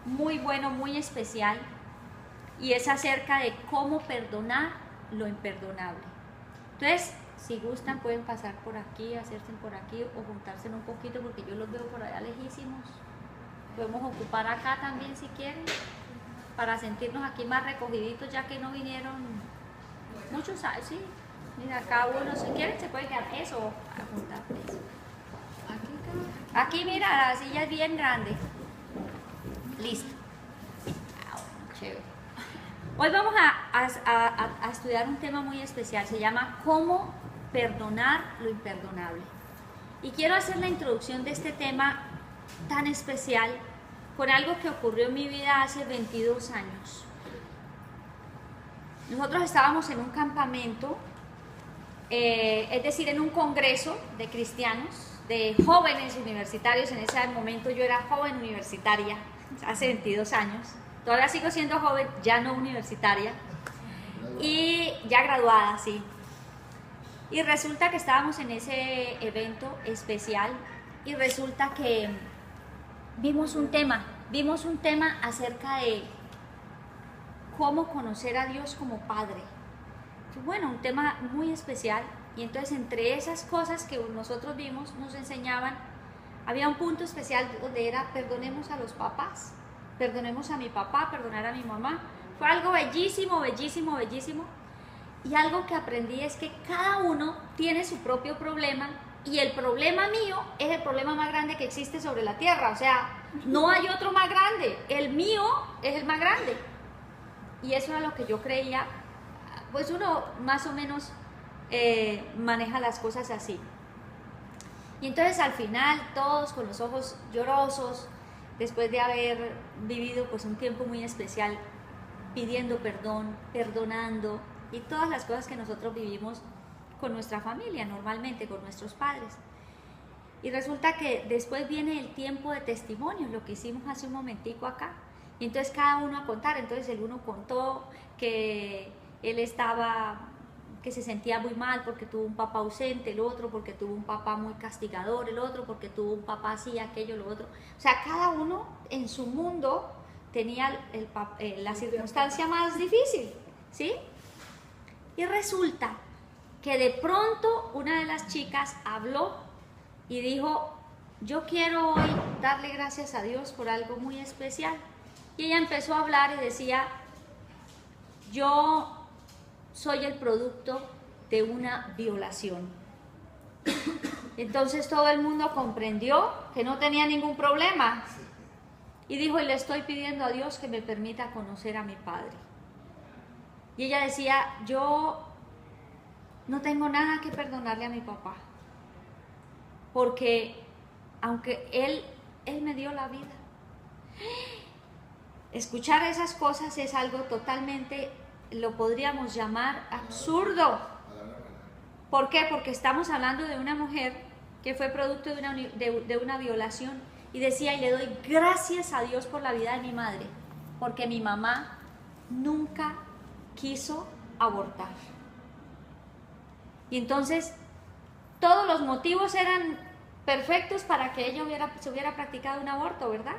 muy bueno, muy especial, y es acerca de cómo perdonar lo imperdonable. Entonces, si gustan pueden pasar por aquí, hacerse por aquí o juntarse un poquito porque yo los veo por allá lejísimos. Podemos ocupar acá también si quieren, para sentirnos aquí más recogiditos, ya que no vinieron muchos, sí. Mira, acá uno, si quieren se puede quedar eso, a juntar eso. Aquí mira, la silla es bien grande. Listo. Chévere. Hoy vamos a estudiar un tema muy especial, se llama cómo perdonar lo imperdonable. Y quiero hacer la introducción de este tema tan especial con algo que ocurrió en mi vida hace 22 años. Nosotros estábamos en un campamento, es decir, en un congreso de cristianos, de jóvenes universitarios. En ese momento yo era joven universitaria, hace 22 años. Todavía sigo siendo joven, ya no universitaria, y ya graduada, sí. Y resulta que estábamos en ese evento especial y resulta que vimos un tema acerca de cómo conocer a Dios como Padre. Bueno, un tema muy especial. Y entonces entre esas cosas que nosotros vimos, nos enseñaban, había un punto especial donde era perdonemos a los papás, perdonemos a mi papá, perdonar a mi mamá. Fue algo bellísimo, bellísimo, bellísimo. Y algo que aprendí es que cada uno tiene su propio problema y el problema mío es el problema más grande que existe sobre la tierra. O sea, no hay otro más grande, el mío es el más grande. Y eso era lo que yo creía. Pues uno más o menos maneja las cosas así. Y entonces al final todos con los ojos llorosos, después de haber vivido pues un tiempo muy especial pidiendo perdón, perdonando y todas las cosas que nosotros vivimos con nuestra familia, normalmente con nuestros padres. Y resulta que después viene el tiempo de testimonios, lo que hicimos hace un momentico acá. Y entonces cada uno a contar. Entonces el uno contó que él que se sentía muy mal porque tuvo un papá ausente, el otro porque tuvo un papá muy castigador, el otro porque tuvo un papá así, aquello, lo otro. O sea, cada uno en su mundo tenía la circunstancia más difícil, ¿sí? Y resulta que de pronto una de las chicas habló y dijo, yo quiero hoy darle gracias a Dios por algo muy especial. Y ella empezó a hablar y decía, yo soy el producto de una violación. Entonces todo el mundo comprendió que no tenía ningún problema. Y dijo, y le estoy pidiendo a Dios que me permita conocer a mi padre. Y ella decía, yo no tengo nada que perdonarle a mi papá. Porque aunque él me dio la vida. Escuchar esas cosas es algo totalmente, lo podríamos llamar absurdo. ¿Por qué? Porque estamos hablando de una mujer que fue producto de una violación. Y decía, y le doy gracias a Dios por la vida de mi madre, porque mi mamá nunca quiso abortar. Y entonces, todos los motivos eran perfectos para que ella se hubiera practicado un aborto, ¿verdad?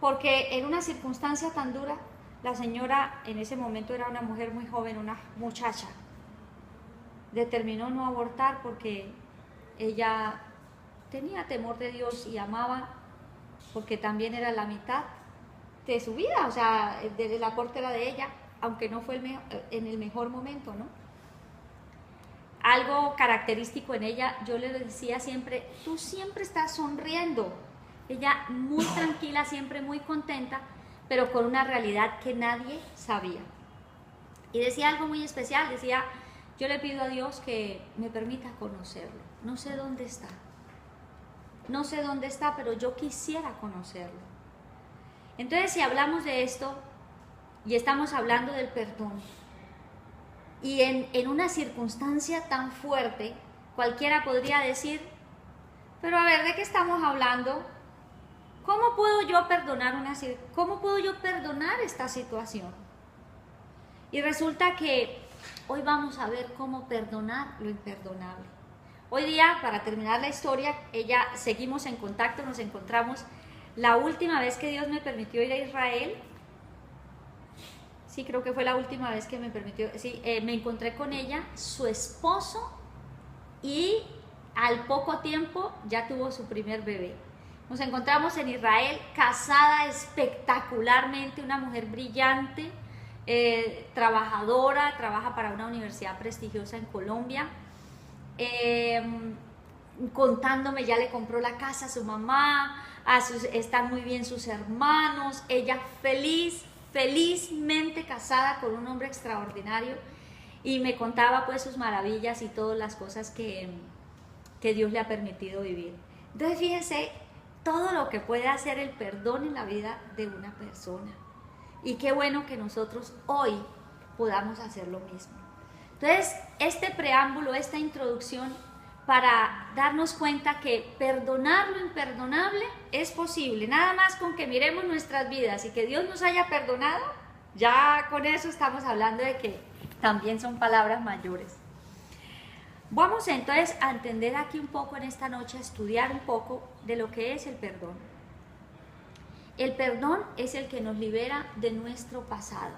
Porque en una circunstancia tan dura, la señora en ese momento era una mujer muy joven, una muchacha, determinó no abortar porque ella tenía temor de Dios y amaba, porque también era la mitad de su vida, o sea, el aporte era de ella, aunque no fue en el mejor momento, ¿no? Algo característico en ella, yo le decía siempre, tú siempre estás sonriendo. Ella muy tranquila, siempre muy contenta, pero con una realidad que nadie sabía. Y decía algo muy especial, decía, yo le pido a Dios que me permita conocerlo. No sé dónde está. No sé dónde está, pero yo quisiera conocerlo. Entonces, si hablamos de esto y estamos hablando del perdón, y en una circunstancia tan fuerte, cualquiera podría decir, pero a ver, ¿de qué estamos hablando? ¿Cómo puedo yo perdonar esta situación? Y resulta que hoy vamos a ver cómo perdonar lo imperdonable. Hoy día, para terminar la historia, seguimos en contacto, nos encontramos La última vez que Dios me permitió ir a Israel, sí, creo que fue la última vez que me permitió, sí, me encontré con ella, su esposo, y al poco tiempo ya tuvo su primer bebé. Nos encontramos en Israel, casada espectacularmente, una mujer brillante, trabajadora, trabaja para una universidad prestigiosa en Colombia, contándome, ya le compró la casa a su mamá, están muy bien sus hermanos, ella felizmente casada con un hombre extraordinario, y me contaba pues sus maravillas y todas las cosas que Dios le ha permitido vivir. Entonces fíjense todo lo que puede hacer el perdón en la vida de una persona, y qué bueno que nosotros hoy podamos hacer lo mismo. Entonces este preámbulo, esta introducción, para darnos cuenta que perdonar lo imperdonable es posible. Nada más con que miremos nuestras vidas y que Dios nos haya perdonado, ya con eso estamos hablando de que también son palabras mayores. Vamos entonces a entender aquí un poco en esta noche, a estudiar un poco de lo que es el perdón. El perdón es el que nos libera de nuestro pasado.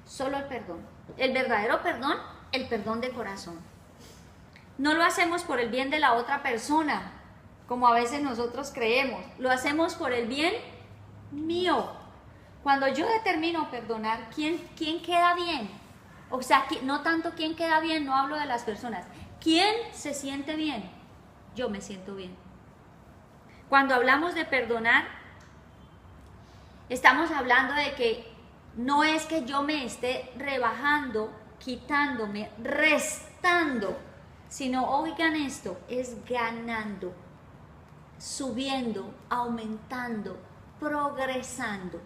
Solo el perdón. El verdadero perdón, el perdón de corazón. No lo hacemos por el bien de la otra persona, como a veces nosotros creemos. Lo hacemos por el bien mío. Cuando yo determino perdonar, ¿quién queda bien? O sea, no tanto quién queda bien, no hablo de las personas. ¿Quién se siente bien? Yo me siento bien. Cuando hablamos de perdonar, estamos hablando de que no es que yo me esté rebajando, quitándome, restando, sino, oigan esto, es ganando, subiendo, aumentando, progresando.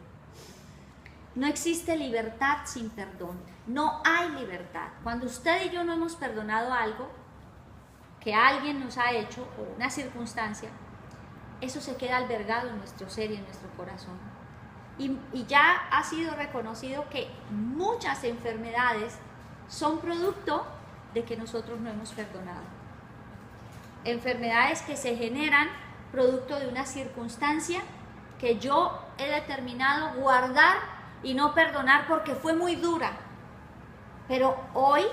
No existe libertad sin perdón, no hay libertad. Cuando usted y yo no hemos perdonado algo que alguien nos ha hecho, o una circunstancia, eso se queda albergado en nuestro ser y en nuestro corazón. Y ya ha sido reconocido que muchas enfermedades son producto de que nosotros no hemos perdonado. Enfermedades que se generan producto de una circunstancia que yo he determinado guardar y no perdonar porque fue muy dura. Pero hoy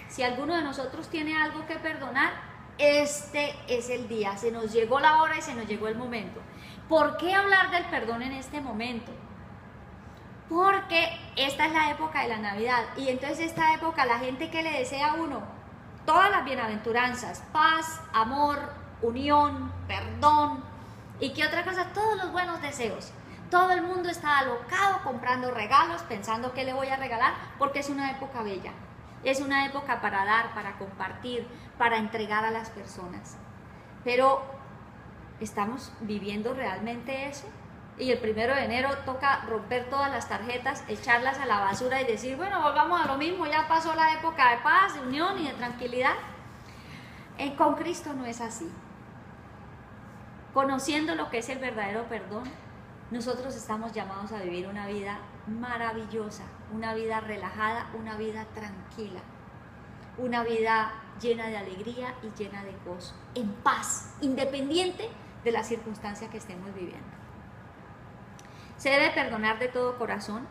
si alguno de nosotros tiene algo que perdonar, este es el día. Se nos llegó la hora y se nos llegó el momento. ¿Por qué hablar del perdón en este momento? Porque esta es la época de la Navidad, y entonces esta época la gente que le desea a uno todas las bienaventuranzas, paz, amor, unión, perdón, y qué otra cosa, todos los buenos deseos. Todo el mundo está alocado comprando regalos, pensando qué le voy a regalar, porque es una época bella, es una época para dar, para compartir, para entregar a las personas. Pero ¿estamos viviendo realmente eso? Y el 1 de enero toca romper todas las tarjetas, echarlas a la basura y decir, bueno, volvamos a lo mismo, ya pasó la época de paz, de unión y de tranquilidad. Con Cristo no es así. Conociendo lo que es el verdadero perdón, nosotros estamos llamados a vivir una vida maravillosa, una vida relajada, una vida tranquila, una vida llena de alegría y llena de gozo, en paz, independiente de la circunstancia que estemos viviendo. Se debe perdonar de todo corazón,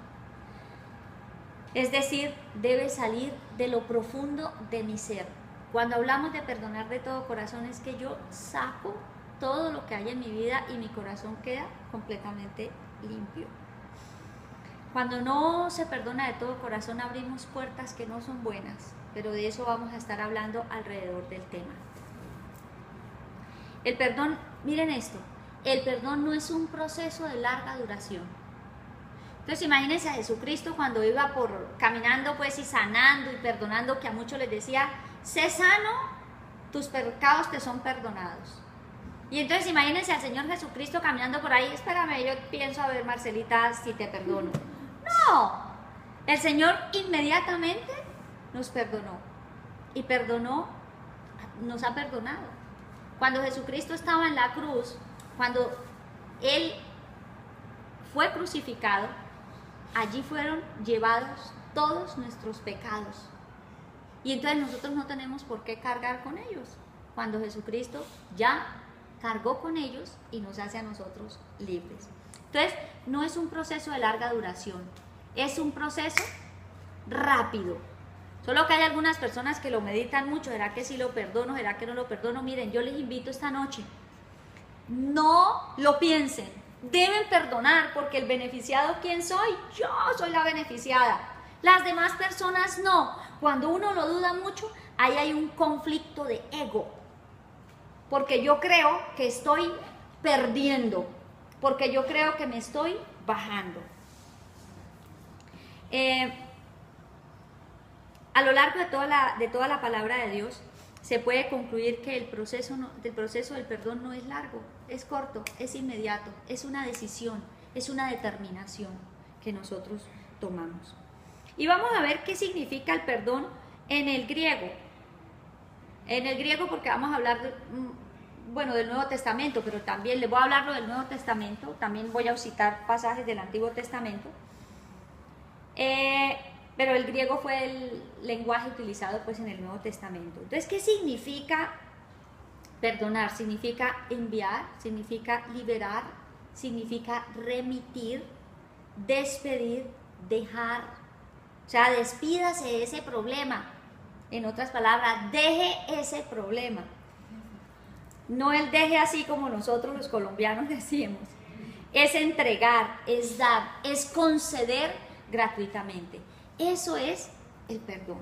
es decir, debe salir de lo profundo de mi ser. Cuando hablamos de perdonar de todo corazón es que yo saco todo lo que hay en mi vida y mi corazón queda completamente limpio. Cuando no se perdona de todo corazón abrimos puertas que no son buenas, pero de eso vamos a estar hablando alrededor del tema. El perdón, miren esto, el perdón no es un proceso de larga duración. Entonces imagínense a Jesucristo cuando iba caminando pues y sanando y perdonando, que a muchos les decía, sé sano, tus pecados te son perdonados. Y entonces imagínense al Señor Jesucristo caminando por ahí, espérame, yo pienso a ver, Marcelita, si te perdono. No, el Señor inmediatamente nos perdonó y nos ha perdonado. Cuando Jesucristo estaba en la cruz, cuando Él fue crucificado, allí fueron llevados todos nuestros pecados. Y entonces nosotros no tenemos por qué cargar con ellos. Cuando Jesucristo ya cargó con ellos y nos hace a nosotros libres. Entonces, no es un proceso de larga duración, es un proceso rápido. Solo que hay algunas personas que lo meditan mucho, ¿será que sí lo perdono? ¿Será que no lo perdono? Miren, yo les invito esta noche, no lo piensen, deben perdonar, porque el beneficiado, ¿quién soy? Yo soy la beneficiada, las demás personas no. Cuando uno lo duda mucho, ahí hay un conflicto de ego, porque yo creo que estoy perdiendo, porque yo creo que me estoy bajando. A lo largo de toda la palabra de Dios se puede concluir que el proceso del perdón no es largo, es corto, es inmediato, es una decisión, es una determinación que nosotros tomamos. Y vamos a ver qué significa el perdón en el griego. En el griego, porque vamos a hablar del Nuevo Testamento, pero también les voy a hablar del Nuevo Testamento, también voy a citar pasajes del Antiguo Testamento. Pero el griego fue el lenguaje utilizado pues en el Nuevo Testamento. Entonces, ¿qué significa perdonar? Significa enviar, significa liberar, significa remitir, despedir, dejar. O sea, despídase de ese problema. En otras palabras, deje ese problema. No el deje así como nosotros los colombianos decimos. Es entregar, es dar, es conceder gratuitamente. Eso es el perdón.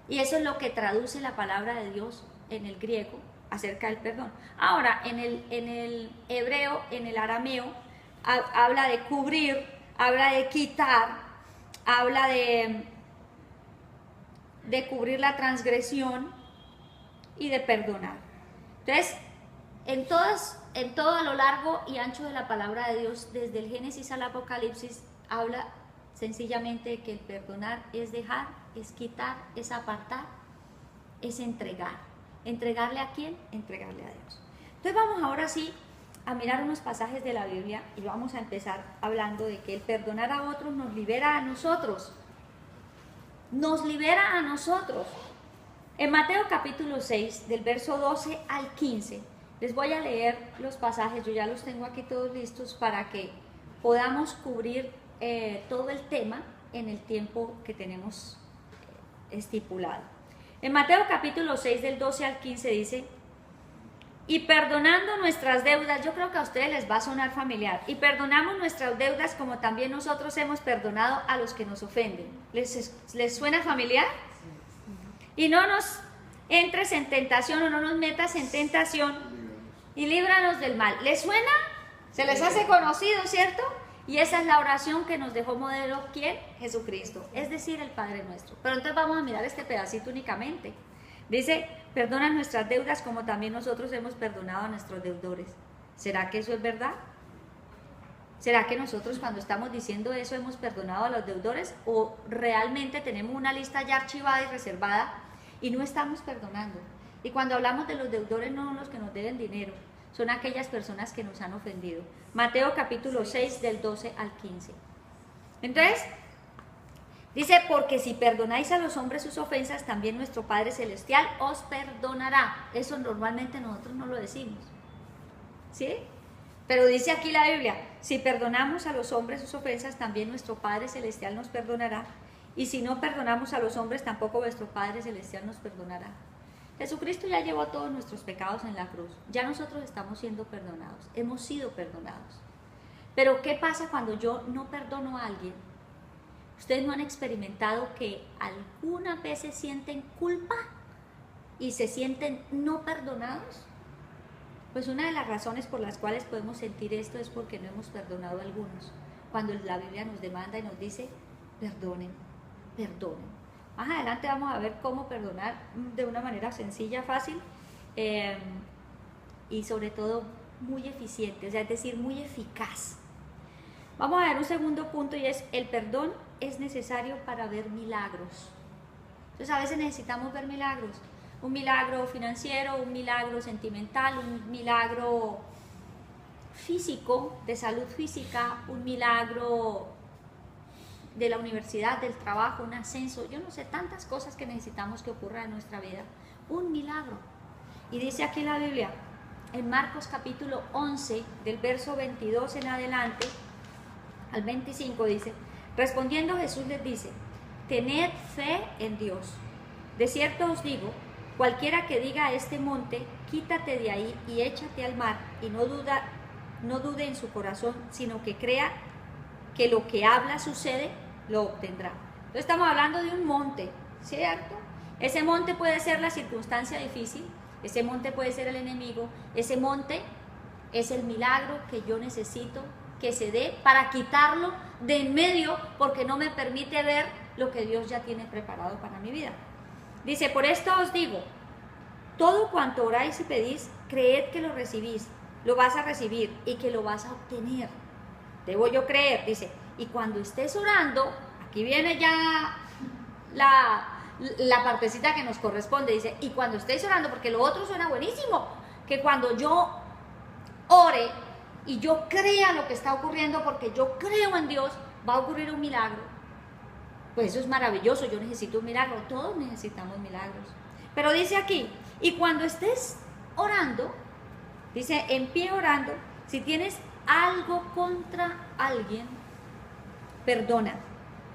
Y eso es lo que traduce la palabra de Dios en el griego acerca del perdón. Ahora, en el hebreo, en el arameo, habla de cubrir, habla de quitar, habla de cubrir la transgresión y de perdonar. Entonces, en todo a lo largo y ancho de la palabra de Dios, desde el Génesis al Apocalipsis, habla sencillamente que el perdonar es dejar, es quitar, es apartar, es entregar. ¿Entregarle a quién? Entregarle a Dios. Entonces vamos ahora sí a mirar unos pasajes de la Biblia y vamos a empezar hablando de que el perdonar a otros nos libera a nosotros. Nos libera a nosotros. En Mateo capítulo 6, del verso 12 al 15, les voy a leer los pasajes, yo ya los tengo aquí todos listos para que podamos cubrir todo el tema en el tiempo que tenemos estipulado. En Mateo capítulo 6 del 12 al 15 dice: y perdonando nuestras deudas, yo creo que a ustedes les va a sonar familiar, y perdonamos nuestras deudas como también nosotros hemos perdonado a los que nos ofenden. ¿Les suena familiar? Y no nos entres en tentación o no nos metas en tentación y líbranos del mal. ¿Les suena? ¿Se les hace conocido, cierto? Y esa es la oración que nos dejó modelo, ¿quién? Jesucristo, es decir, el Padre Nuestro. Pero entonces vamos a mirar este pedacito únicamente. Dice: perdona nuestras deudas como también nosotros hemos perdonado a nuestros deudores. ¿Será que eso es verdad? ¿Será que nosotros cuando estamos diciendo eso hemos perdonado a los deudores o realmente tenemos una lista ya archivada y reservada y no estamos perdonando? Y cuando hablamos de los deudores no son los que nos deben dinero, son aquellas personas que nos han ofendido. Mateo capítulo 6 del 12 al 15. Entonces, dice: porque si perdonáis a los hombres sus ofensas, también nuestro Padre Celestial os perdonará. Eso normalmente nosotros no lo decimos, ¿sí? Pero dice aquí la Biblia: si perdonamos a los hombres sus ofensas, también nuestro Padre Celestial nos perdonará. Y si no perdonamos a los hombres, tampoco vuestro Padre Celestial nos perdonará. Jesucristo ya llevó todos nuestros pecados en la cruz. Ya nosotros estamos siendo perdonados, hemos sido perdonados. Pero ¿qué pasa cuando yo no perdono a alguien? ¿Ustedes no han experimentado que algunas veces sienten culpa y se sienten no perdonados? Pues una de las razones por las cuales podemos sentir esto es porque no hemos perdonado a algunos. Cuando la Biblia nos demanda y nos dice: perdonen, perdonen. Más adelante vamos a ver cómo perdonar de una manera sencilla, fácil y sobre todo muy eficiente, o sea, es decir, muy eficaz. Vamos a ver un segundo punto y es: el perdón es necesario para ver milagros. Entonces a veces necesitamos ver milagros, un milagro financiero, un milagro sentimental, un milagro físico, de salud física, un milagro de la universidad, del trabajo, un ascenso, yo no sé, tantas cosas que necesitamos que ocurran en nuestra vida, un milagro. Y dice aquí la Biblia: en Marcos capítulo 11, del verso 22 en adelante, al 25 dice, respondiendo Jesús les dice, tened fe en Dios. De cierto os digo, cualquiera que diga a este monte, quítate de ahí y échate al mar, y no dude en su corazón, sino que crea que lo que habla sucede, lo obtendrá. Entonces estamos hablando de un monte, ¿cierto? Ese monte puede ser la circunstancia difícil, ese monte puede ser el enemigo, ese monte es el milagro que yo necesito que se dé para quitarlo de en medio, porque no me permite ver lo que Dios ya tiene preparado para mi vida. Dice, por esto os digo, todo cuanto oráis y pedís, creed que lo recibís, lo vas a recibir y que lo vas a obtener. Debo yo creer, dice, y cuando estés orando, aquí viene ya la partecita que nos corresponde, dice, y cuando estés orando, porque lo otro suena buenísimo, que cuando yo ore y yo crea lo que está ocurriendo, porque yo creo en Dios, va a ocurrir un milagro. Pues eso es maravilloso, yo necesito un milagro, todos necesitamos milagros. Pero dice aquí, y cuando estés orando, dice, en pie orando, si tienes algo contra alguien, perdona,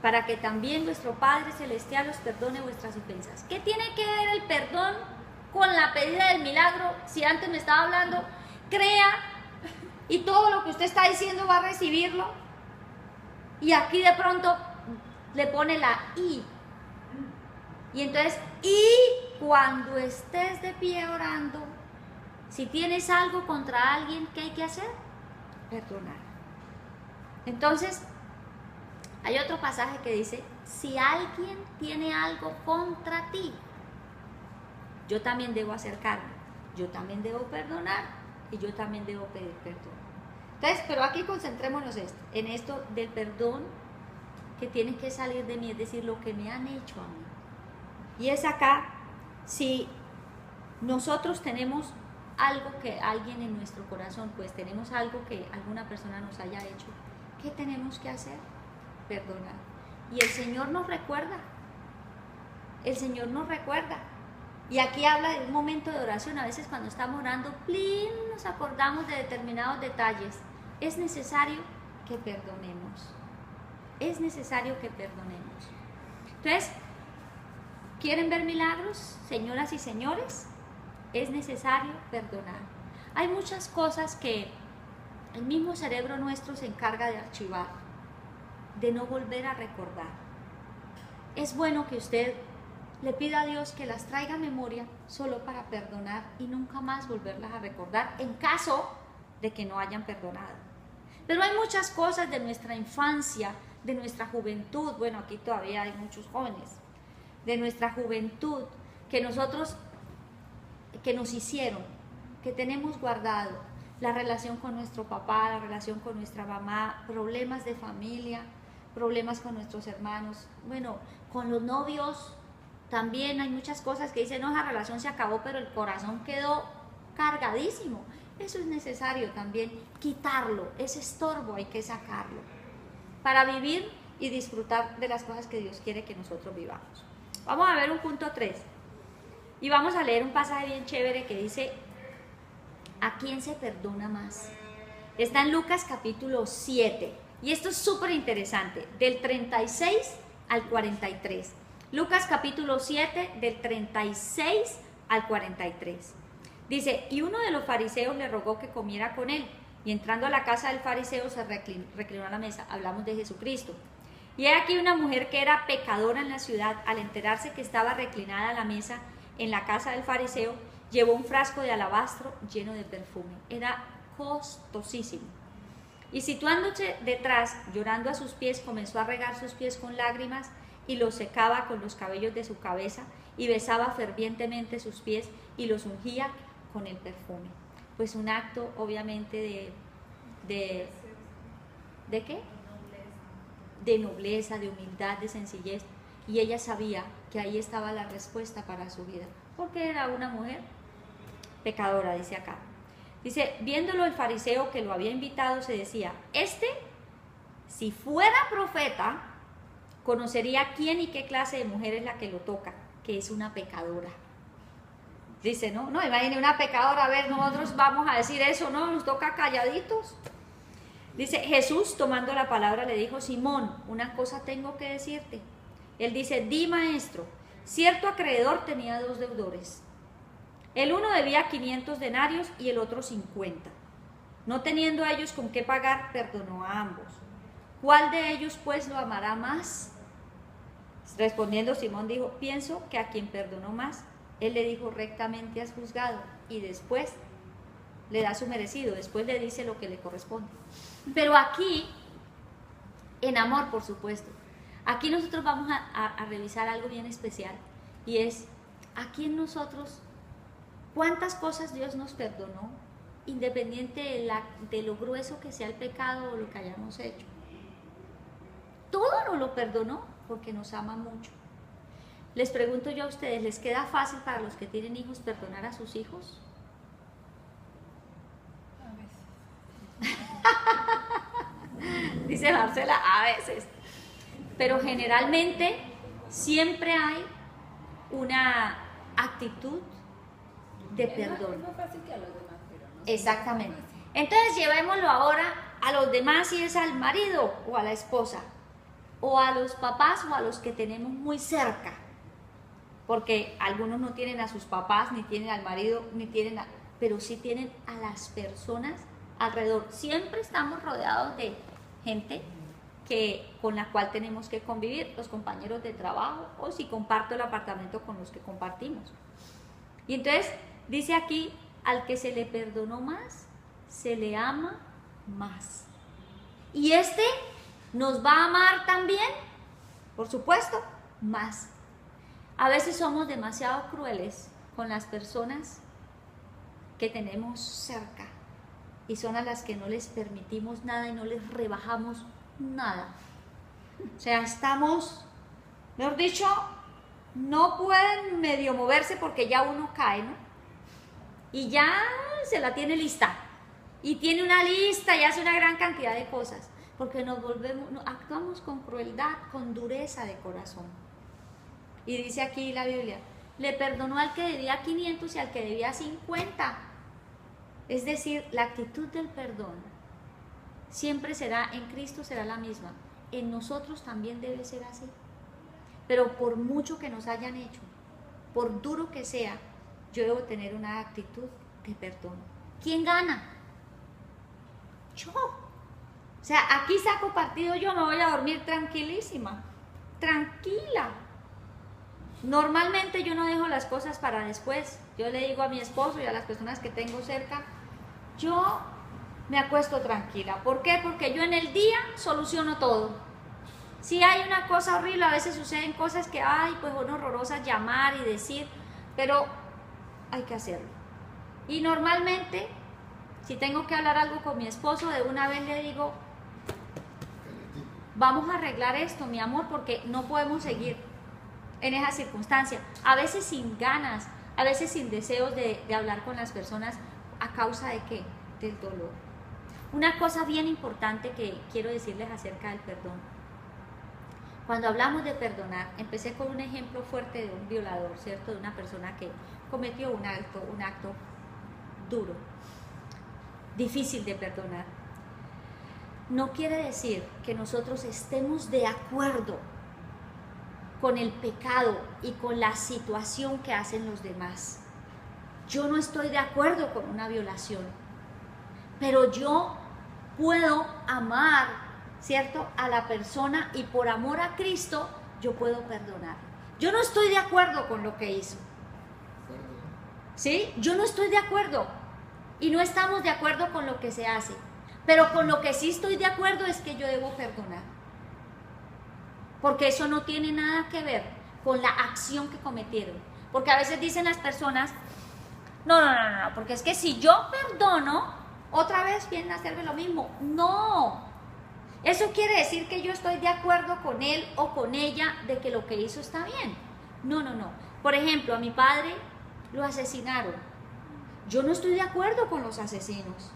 para que también nuestro Padre Celestial os perdone vuestras ofensas. ¿Qué tiene que ver el perdón con la pedida del milagro? Si antes me estaba hablando, crea y todo lo que usted está diciendo va a recibirlo, y aquí de pronto le pone la I, y entonces, y cuando estés de pie orando, si tienes algo contra alguien, ¿qué hay que hacer? Perdonar. Entonces, hay otro pasaje que dice, si alguien tiene algo contra ti, yo también debo acercarme, yo también debo perdonar y yo también debo pedir perdón. Entonces, pero aquí concentrémonos en esto del perdón que tiene que salir de mí, es decir, lo que me han hecho a mí. Y es acá, si nosotros tenemos algo que alguien en nuestro corazón, pues tenemos algo que alguna persona nos haya hecho, ¿qué tenemos que hacer? Perdonar. Y el Señor nos recuerda, el Señor nos recuerda. Y aquí habla de un momento de oración. A veces cuando estamos orando, ¡plin!, nos acordamos de determinados detalles. Es necesario que perdonemos. Es necesario que perdonemos. Entonces, ¿quieren ver milagros, señoras y señores? Es necesario perdonar. Hay muchas cosas que el mismo cerebro nuestro se encarga de archivar, de no volver a recordar. Es bueno que usted le pida a Dios que las traiga a memoria solo para perdonar y nunca más volverlas a recordar en caso de que no hayan perdonado. Pero hay muchas cosas de nuestra infancia, de nuestra juventud, bueno, aquí todavía hay muchos jóvenes, de nuestra juventud, que nos hicieron, que tenemos guardado, la relación con nuestro papá, la relación con nuestra mamá, problemas de familia, problemas con nuestros hermanos, bueno, con los novios también hay muchas cosas que dicen, no, esa relación se acabó, pero el corazón quedó cargadísimo. Eso es necesario también quitarlo, ese estorbo hay que sacarlo, para vivir y disfrutar de las cosas que Dios quiere que nosotros vivamos. Vamos a ver un punto 3, y vamos a leer un pasaje bien chévere que dice, ¿a quién se perdona más? Está en Lucas capítulo 7, y esto es súper interesante, del 36 al 43. Lucas capítulo 7, del 36 al 43. Dice, y uno de los fariseos le rogó que comiera con él, y entrando a la casa del fariseo se reclinó a la mesa. Hablamos de Jesucristo. Y he aquí una mujer que era pecadora en la ciudad, al enterarse que estaba reclinada a la mesa en la casa del fariseo, llevó un frasco de alabastro lleno de perfume. Era costosísimo. Y situándose detrás, llorando a sus pies, comenzó a regar sus pies con lágrimas y los secaba con los cabellos de su cabeza y besaba fervientemente sus pies y los ungía con el perfume. Pues un acto obviamente ¿de qué? De nobleza, de humildad, de sencillez. Y ella sabía que ahí estaba la respuesta para su vida, porque era una mujer pecadora, dice acá. Dice, viéndolo el fariseo que lo había invitado, se decía, si fuera profeta, conocería quién y qué clase de mujer es la que lo toca, que es una pecadora. Dice, no, no, imagine una pecadora, a ver, nosotros vamos a decir eso, no, nos toca calladitos. Dice, Jesús tomando la palabra le dijo, Simón, una cosa tengo que decirte. Él dice, di maestro, cierto acreedor tenía 2 deudores. El uno debía 500 denarios y el otro 50. No teniendo a ellos con qué pagar, perdonó a ambos. ¿Cuál de ellos pues lo amará más? Respondiendo Simón dijo, pienso que a quien perdonó más. Él le dijo, rectamente has juzgado. Y después le da su merecido, después le dice lo que le corresponde. Pero aquí, en amor, por supuesto, aquí nosotros vamos a revisar algo bien especial. Y es, aquí en nosotros, ¿cuántas cosas Dios nos perdonó? Independiente de lo grueso que sea el pecado o lo que hayamos hecho. Todo nos lo perdonó porque nos ama mucho. Les pregunto yo a ustedes, ¿les queda fácil para los que tienen hijos perdonar a sus hijos? A veces. Dice Marcela, a veces. Pero generalmente siempre hay una actitud de perdón. Es más fácil que a los demás, pero no. Exactamente. Entonces llevémoslo ahora a los demás, si es al marido o a la esposa, o a los papás o a los que tenemos muy cerca, porque algunos no tienen a sus papás, ni tienen al marido, ni tienen pero sí tienen a las personas alrededor. Siempre estamos rodeados de gente con la cual tenemos que convivir, los compañeros de trabajo, o si comparto el apartamento con los que compartimos. Y entonces dice aquí, al que se le perdonó más, se le ama más. Y este nos va a amar también, por supuesto, más. A veces somos demasiado crueles con las personas que tenemos cerca y son a las que no les permitimos nada y no les rebajamos nada. O sea, estamos, mejor dicho, no pueden medio moverse porque ya uno cae, ¿no? Y ya se la tiene lista. Y tiene una lista y hace una gran cantidad de cosas. Porque actuamos con crueldad, con dureza de corazón. Y dice aquí la Biblia, le perdonó al que debía 500 y al que debía 50. Es decir, la actitud del perdón siempre será, en Cristo será la misma. En nosotros también debe ser así. Pero por mucho que nos hayan hecho, por duro que sea, yo debo tener una actitud de perdón. ¿Quién gana? Yo. O sea, aquí saco partido yo, me voy a dormir tranquilísima, tranquila. Normalmente yo no dejo las cosas para después. Yo le digo a mi esposo y a las personas que tengo cerca, yo me acuesto tranquila. ¿Por qué? Porque yo en el día soluciono todo. Si hay una cosa horrible, a veces suceden cosas que, pues son horrorosas llamar y decir, pero hay que hacerlo. Y normalmente, si tengo que hablar algo con mi esposo, de una vez le digo, vamos a arreglar esto, mi amor, porque no podemos seguir en esa circunstancia. A veces sin ganas, a veces sin deseos de hablar con las personas, ¿a causa de qué? Del dolor. Una cosa bien importante que quiero decirles acerca del perdón. Cuando hablamos de perdonar, empecé con un ejemplo fuerte de un violador, ¿cierto? De una persona que cometió un acto duro, difícil de perdonar. No quiere decir que nosotros estemos de acuerdo con el pecado y con la situación que hacen los demás. Yo no estoy de acuerdo con una violación, pero yo puedo amar, ¿cierto?, a la persona y por amor a Cristo yo puedo perdonar. Yo no estoy de acuerdo con lo que hizo. ¿Sí? Yo no estoy de acuerdo y no estamos de acuerdo con lo que se hace. Pero con lo que sí estoy de acuerdo es que yo debo perdonar. Porque eso no tiene nada que ver con la acción que cometieron. Porque a veces dicen las personas, no, porque es que si yo perdono, otra vez vienen a hacerme lo mismo. No, eso quiere decir que yo estoy de acuerdo con él o con ella de que lo que hizo está bien. No. Por ejemplo, a mi padre lo asesinaron. Yo no estoy de acuerdo con los asesinos.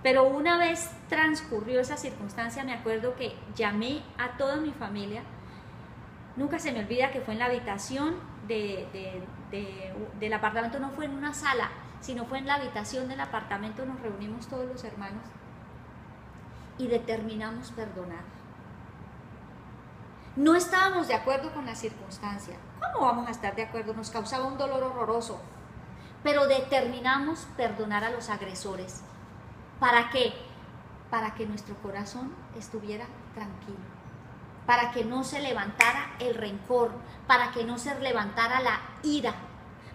Pero una vez transcurrió esa circunstancia, me acuerdo que llamé a toda mi familia. Nunca se me olvida que fue en la habitación del apartamento no fue en una sala, sino fue en la habitación del apartamento, nos reunimos todos los hermanos y determinamos perdonar. No estábamos de acuerdo con la circunstancia. ¿Cómo vamos a estar de acuerdo? Nos causaba un dolor horroroso. Pero determinamos perdonar a los agresores. ¿Para qué? Para que nuestro corazón estuviera tranquilo. Para que no se levantara el rencor. Para que no se levantara la ira.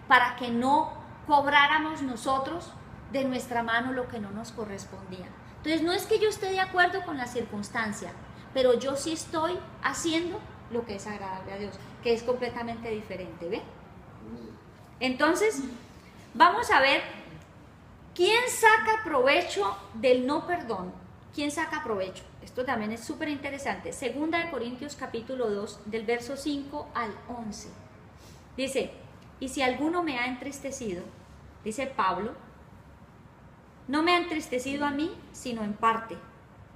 Para que no cobráramos nosotros de nuestra mano lo que no nos correspondía. Entonces no es que yo esté de acuerdo con la circunstancia, pero yo sí estoy haciendo lo que es agradable a Dios, que es completamente diferente, ¿ve? Entonces, vamos a ver quién saca provecho del no perdón. ¿Quién saca provecho? Esto también es súper interesante. Segunda de Corintios capítulo 2, del verso 5 al 11. Dice, y si alguno me ha entristecido, dice Pablo, no me ha entristecido a mí, sino en parte,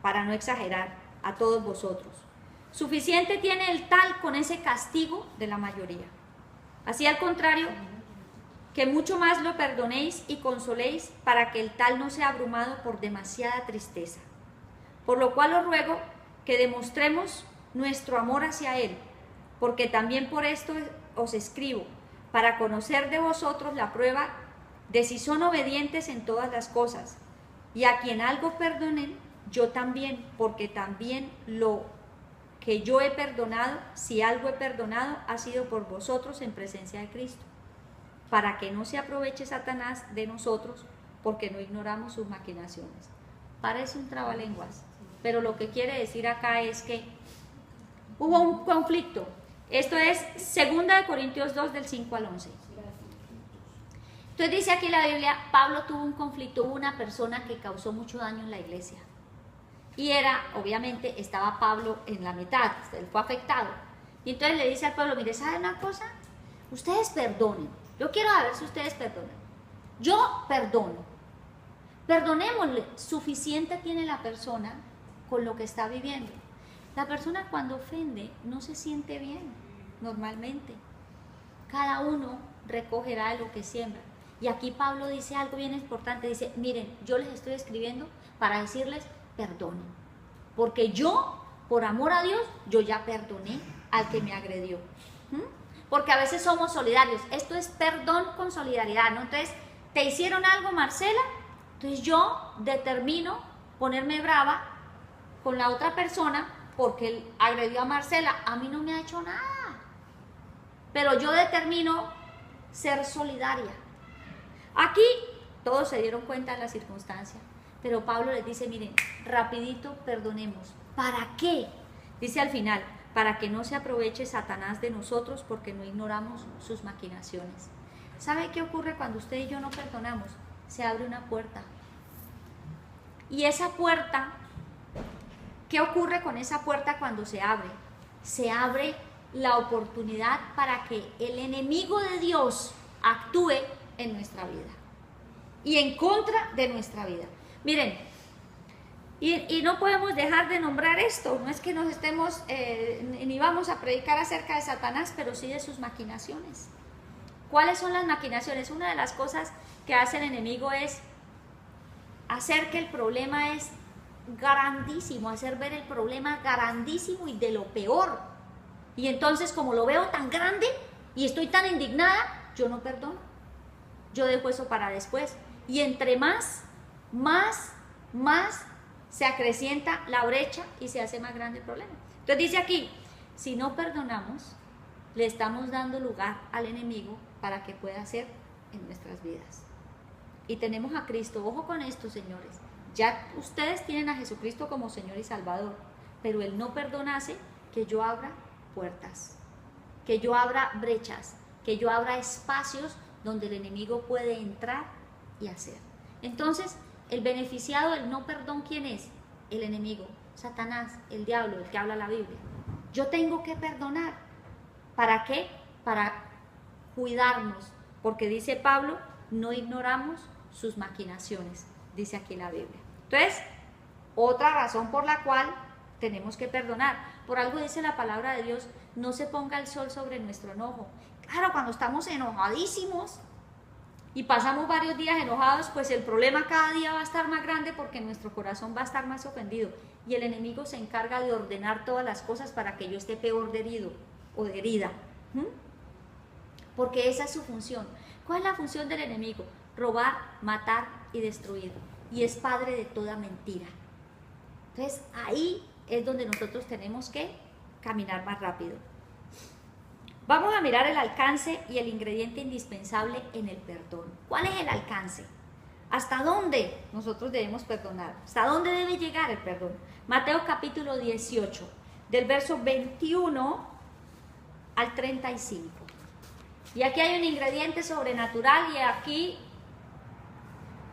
para no exagerar, a todos vosotros. Suficiente tiene el tal con ese castigo de la mayoría. Así al contrario, que mucho más lo perdonéis y consoléis para que el tal no sea abrumado por demasiada tristeza. Por lo cual os ruego que demostremos nuestro amor hacia él, porque también por esto os escribo, para conocer de vosotros la prueba de si son obedientes en todas las cosas, y a quien algo perdonen, yo también, porque también lo que yo he perdonado, si algo he perdonado, ha sido por vosotros en presencia de Cristo, para que no se aproveche Satanás de nosotros, porque no ignoramos sus maquinaciones. Parece un trabalenguas, pero lo que quiere decir acá es que hubo un conflicto. Esto es 2 de Corintios 2, del 5 al 11. Entonces dice aquí la Biblia, Pablo tuvo un conflicto, hubo una persona que causó mucho daño en la iglesia. Y era, obviamente, estaba Pablo en la mitad, él fue afectado. Y entonces le dice al pueblo, mire, ¿saben una cosa? Ustedes perdonen. Yo quiero saber si ustedes perdonan. Yo perdono. Perdonémosle. Suficiente tiene la persona con lo que está viviendo. La persona cuando ofende no se siente bien, normalmente. Cada uno recogerá lo que siembra. Y aquí Pablo dice algo bien importante. Dice, miren, yo les estoy escribiendo para decirles, perdonen, porque yo, por amor a Dios, yo ya perdoné al que me agredió. Porque a veces somos solidarios. Esto es perdón con solidaridad, ¿no? Entonces, ¿te hicieron algo, Marcela? Entonces yo determino ponerme brava con la otra persona porque él agredió a Marcela. A mí no me ha hecho nada, pero yo determino ser solidaria. Aquí todos se dieron cuenta de la circunstancia. Pero Pablo les dice, miren, rapidito perdonemos. ¿Para qué? Dice al final, para que no se aproveche Satanás de nosotros porque no ignoramos sus maquinaciones. ¿Sabe qué ocurre cuando usted y yo no perdonamos? Se abre una puerta. Y esa puerta, ¿qué ocurre con esa puerta cuando se abre? Se abre la oportunidad para que el enemigo de Dios actúe en nuestra vida y en contra de nuestra vida. Miren, y no podemos dejar de nombrar esto, no es que nos estemos, ni vamos a predicar acerca de Satanás, pero sí de sus maquinaciones. ¿Cuáles son las maquinaciones? Una de las cosas que hace el enemigo es hacer que el problema es grandísimo, hacer ver el problema grandísimo y de lo peor. Y entonces, como lo veo tan grande y estoy tan indignada, yo no perdono. Yo dejo eso para después. Y entre más se acrecienta la brecha y se hace más grande el problema. Entonces dice aquí, si no perdonamos, le estamos dando lugar al enemigo para que pueda hacer en nuestras vidas. Y tenemos a Cristo. Ojo con esto, señores. Ya ustedes tienen a Jesucristo como Señor y Salvador, pero el no perdón hace que yo abra puertas, que yo abra brechas, que yo abra espacios donde el enemigo puede entrar y hacer. Entonces, el beneficiado del no perdón, ¿quién es? El enemigo, Satanás, el diablo, el que habla la Biblia. Yo tengo que perdonar. ¿Para qué? Para cuidarnos, porque dice Pablo, no ignoramos sus maquinaciones, dice aquí la Biblia. Entonces, otra razón por la cual tenemos que perdonar. Por algo dice la palabra de Dios, no se ponga el sol sobre nuestro enojo. Claro, cuando estamos enojadísimos y pasamos varios días enojados, pues el problema cada día va a estar más grande porque nuestro corazón va a estar más ofendido. Y el enemigo se encarga de ordenar todas las cosas para que yo esté peor de herido o de herida. Porque esa es su función. ¿Cuál es la función del enemigo? Robar, matar y destruir. Y es padre de toda mentira. Entonces ahí es donde nosotros tenemos que caminar más rápido. Vamos a mirar el alcance y el ingrediente indispensable en el perdón. ¿Cuál es el alcance? ¿Hasta dónde nosotros debemos perdonar? ¿Hasta dónde debe llegar el perdón? Mateo capítulo 18, del verso 21 al 35. Y aquí hay un ingrediente sobrenatural y aquí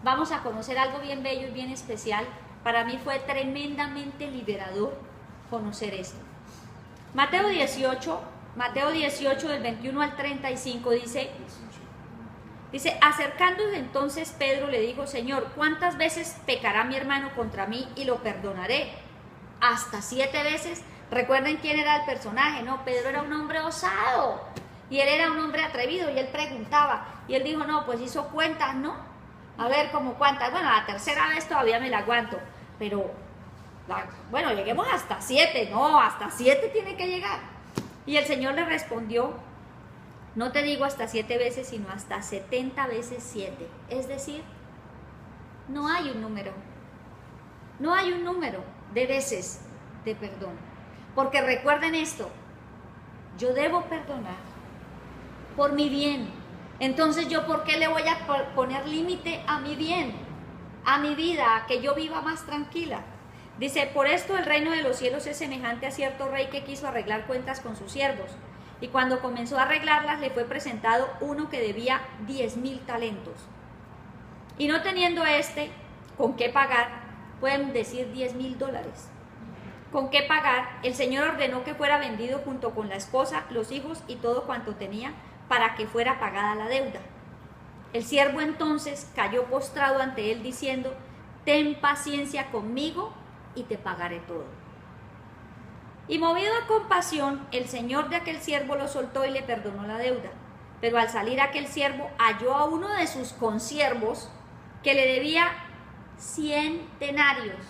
vamos a conocer algo bien bello y bien especial. Para mí fue tremendamente liberador conocer esto. Mateo 18 del 21 al 35 dice, acercándose entonces Pedro le dijo, Señor, ¿cuántas veces pecará mi hermano contra mí y lo perdonaré? ¿Hasta 7 veces? Recuerden quién era el personaje, ¿no? Pedro era un hombre osado y él era un hombre atrevido y él preguntaba y él dijo, no, pues hizo cuentas, ¿no? A ver, ¿cómo cuántas? Bueno, la tercera vez todavía me la aguanto, pero bueno, lleguemos hasta 7, no, hasta 7 tiene que llegar. Y el Señor le respondió, no te digo hasta 7 veces, sino hasta 70 veces 7. Es decir, no hay un número. No hay un número de veces de perdón. Porque recuerden esto, yo debo perdonar por mi bien. Entonces, ¿yo por qué le voy a poner límite a mi bien, a mi vida, a que yo viva más tranquila? Dice, por esto el reino de los cielos es semejante a cierto rey que quiso arreglar cuentas con sus siervos. Y cuando comenzó a arreglarlas, le fue presentado uno que debía 10,000 talentos. Y no teniendo con qué pagar, pueden decir $10,000. Con qué pagar, el Señor ordenó que fuera vendido junto con la esposa, los hijos y todo cuanto tenía, para que fuera pagada la deuda. El siervo entonces cayó postrado ante él diciendo, ten paciencia conmigo y te pagaré todo. Y movido a compasión, el señor de aquel siervo lo soltó y le perdonó la deuda. Pero al salir aquel siervo halló a uno de sus consiervos que le debía 100 denarios.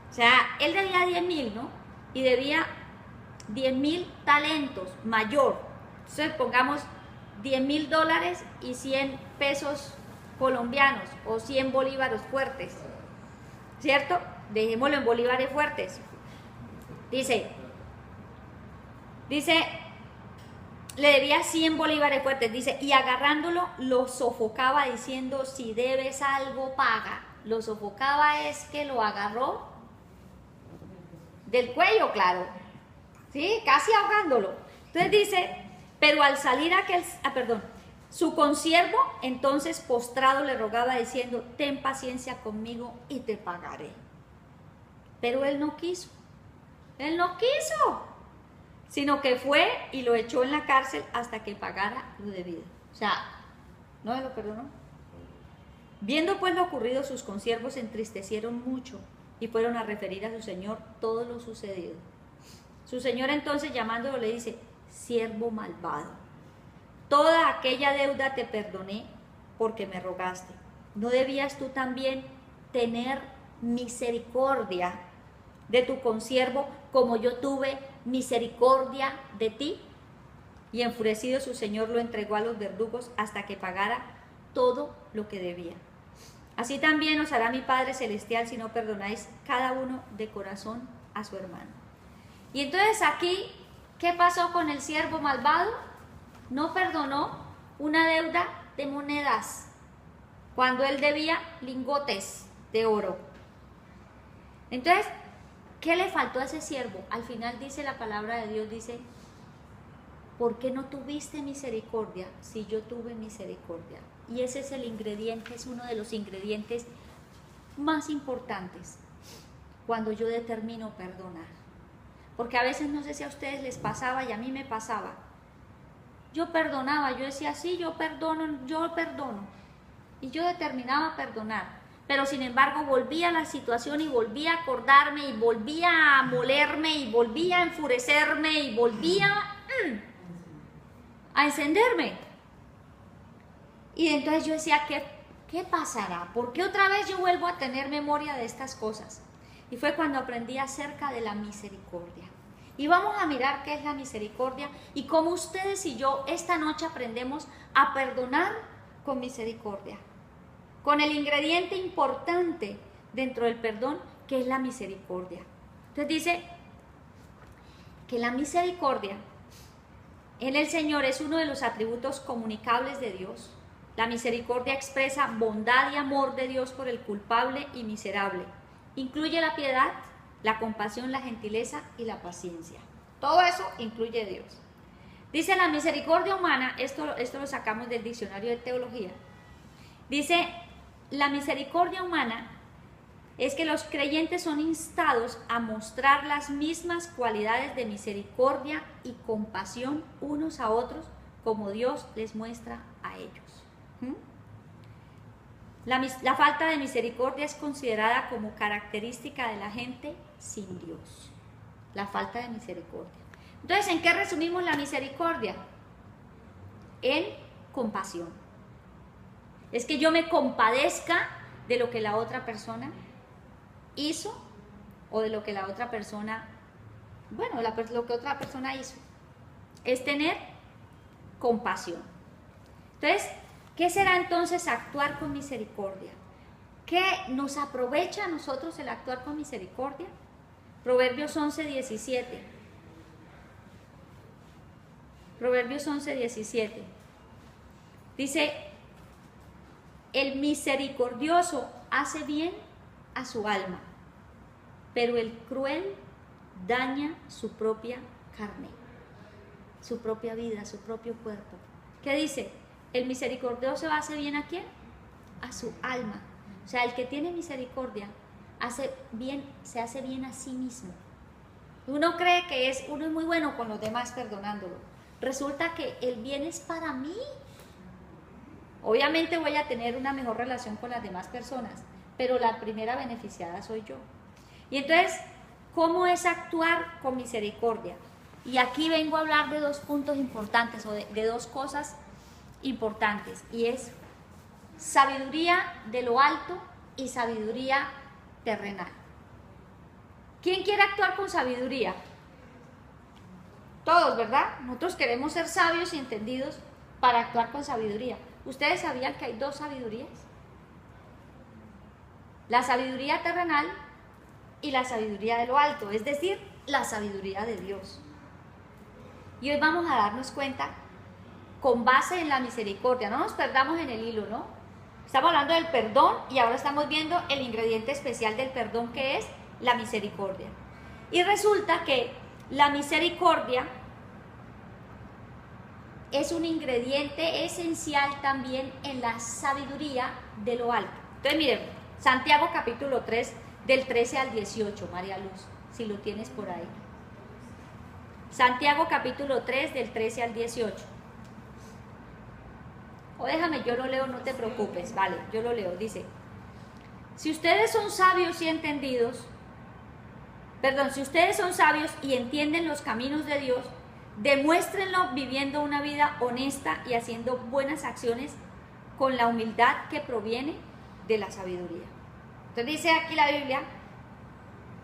O sea, él debía 10,000, ¿no? Y debía 10,000 talentos, mayor. Entonces pongamos $10,000 y 100 pesos colombianos o 100 bolívares fuertes, ¿cierto? Dejémoslo en bolívares fuertes. Dice, le debía 100 bolívares fuertes, dice, y agarrándolo lo sofocaba diciendo, si debes algo, paga. Lo sofocaba es que lo agarró del cuello, claro, ¿sí? Casi ahogándolo. Entonces dice, pero al salir su consiervo entonces postrado le rogaba diciendo, ten paciencia conmigo y te pagaré. Pero él no quiso, sino que fue y lo echó en la cárcel hasta que pagara lo debido. O sea, no me lo perdonó. Viendo pues lo ocurrido, sus consiervos se entristecieron mucho y fueron a referir a su señor todo lo sucedido. Su señor entonces llamándolo le dice, siervo malvado, toda aquella deuda te perdoné porque me rogaste. ¿No debías tú también tener misericordia de tu consiervo como yo tuve misericordia de ti? Y enfurecido su señor lo entregó a los verdugos hasta que pagara todo lo que debía. Así también os hará mi Padre Celestial si no perdonáis cada uno de corazón a su hermano. Y entonces aquí, ¿qué pasó con el siervo malvado? No perdonó una deuda de monedas cuando él debía lingotes de oro. Entonces, ¿qué le faltó a ese siervo? Al final dice la palabra de Dios, dice, ¿por qué no tuviste misericordia si yo tuve misericordia? Y ese es el ingrediente, es uno de los ingredientes más importantes cuando yo determino perdonar. Porque a veces, no sé si a ustedes les pasaba y a mí me pasaba. Yo perdonaba, yo decía, sí, yo perdono. Y yo determinaba perdonar. pero sin embargo volvía a la situación y volvía a acordarme y volvía a molerme y volvía a enfurecerme y volvía a encenderme. Y entonces yo decía, ¿qué pasará? ¿Por qué otra vez yo vuelvo a tener memoria de estas cosas? Y fue cuando aprendí acerca de la misericordia. Y vamos a mirar qué es la misericordia y cómo ustedes y yo esta noche aprendemos a perdonar con misericordia. Con el ingrediente importante dentro del perdón, que es la misericordia. Entonces dice que la misericordia en el Señor es uno de los atributos comunicables de Dios. La misericordia expresa bondad y amor de Dios por el culpable y miserable. Incluye la piedad, la compasión, la gentileza y la paciencia. Todo eso incluye Dios. Dice la misericordia humana, esto lo sacamos del diccionario de teología. Dice, la misericordia humana es que los creyentes son instados a mostrar las mismas cualidades de misericordia y compasión unos a otros como Dios les muestra a ellos. La falta de misericordia es considerada como característica de la gente sin Dios. La falta de misericordia. Entonces, ¿en qué resumimos la misericordia? En compasión. Es que yo me compadezca de lo que la otra persona hizo o de lo que la otra persona, lo que otra persona hizo. Es tener compasión. Entonces, ¿qué será entonces actuar con misericordia? ¿Qué nos aprovecha a nosotros el actuar con misericordia? Proverbios 11:17. Proverbios 11:17. Dice, el misericordioso hace bien a su alma, pero el cruel daña su propia carne, su propia vida, su propio cuerpo. ¿Qué dice? El misericordioso hace bien ¿a quién? A su alma. O sea, el que tiene misericordia se hace bien a sí mismo. Uno cree que uno es muy bueno con los demás perdonándolo. Resulta que el bien es para mí. Obviamente voy a tener una mejor relación con las demás personas, pero la primera beneficiada soy yo. Y entonces, ¿cómo es actuar con misericordia? Y aquí vengo a hablar de dos puntos importantes o de dos cosas importantes, y es sabiduría de lo alto y sabiduría terrenal. ¿Quién quiere actuar con sabiduría? Todos, ¿verdad? Nosotros queremos ser sabios y entendidos para actuar con sabiduría. ¿Ustedes sabían que hay dos sabidurías? La sabiduría terrenal y la sabiduría de lo alto, es decir, la sabiduría de Dios. Y hoy vamos a darnos cuenta con base en la misericordia. No nos perdamos en el hilo, ¿no? Estamos hablando del perdón y ahora estamos viendo el ingrediente especial del perdón, que es la misericordia. Y resulta que la misericordia es un ingrediente esencial también en la sabiduría de lo alto. Entonces miren, Santiago capítulo 3 del 13 al 18, María Luz, si lo tienes por ahí. Santiago capítulo 3 del 13 al 18. O déjame, yo lo leo, no te preocupes, vale, yo lo leo. Dice, si ustedes son sabios y entienden los caminos de Dios, demuéstrenlo viviendo una vida honesta y haciendo buenas acciones con la humildad que proviene de la sabiduría. Entonces dice aquí la Biblia,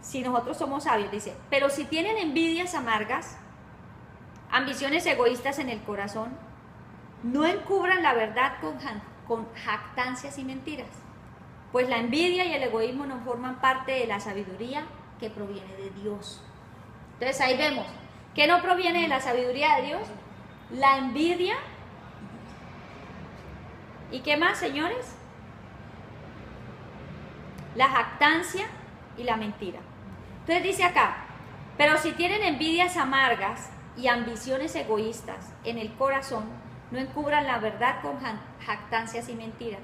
si nosotros somos sabios, dice, pero si tienen envidias amargas, ambiciones egoístas en el corazón, no encubran la verdad con jactancias y mentiras, pues la envidia y el egoísmo no forman parte de la sabiduría que proviene de Dios. Entonces ahí vemos, ¿qué no proviene de la sabiduría de Dios? La envidia. ¿Y qué más, señores? La jactancia y la mentira. Entonces dice acá, pero si tienen envidias amargas y ambiciones egoístas en el corazón, no encubran la verdad con jactancias y mentiras,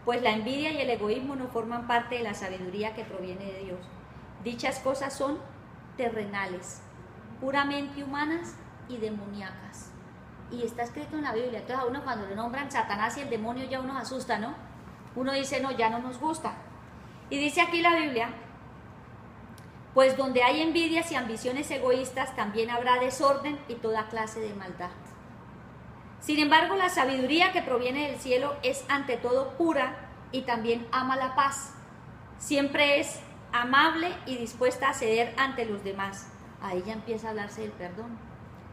pues la envidia y el egoísmo no forman parte de la sabiduría que proviene de Dios. Dichas cosas son terrenales, puramente humanas y demoníacas. Y está escrito en la Biblia. Entonces a uno cuando le nombran Satanás y el demonio ya uno asusta, ¿no? Uno dice, no, ya no nos gusta. Y dice aquí la Biblia, pues donde hay envidias y ambiciones egoístas, también habrá desorden y toda clase de maldad. Sin embargo, la sabiduría que proviene del cielo es ante todo pura y también ama la paz. Siempre es amable y dispuesta a ceder ante los demás. Ahí ya empieza a hablarse del perdón.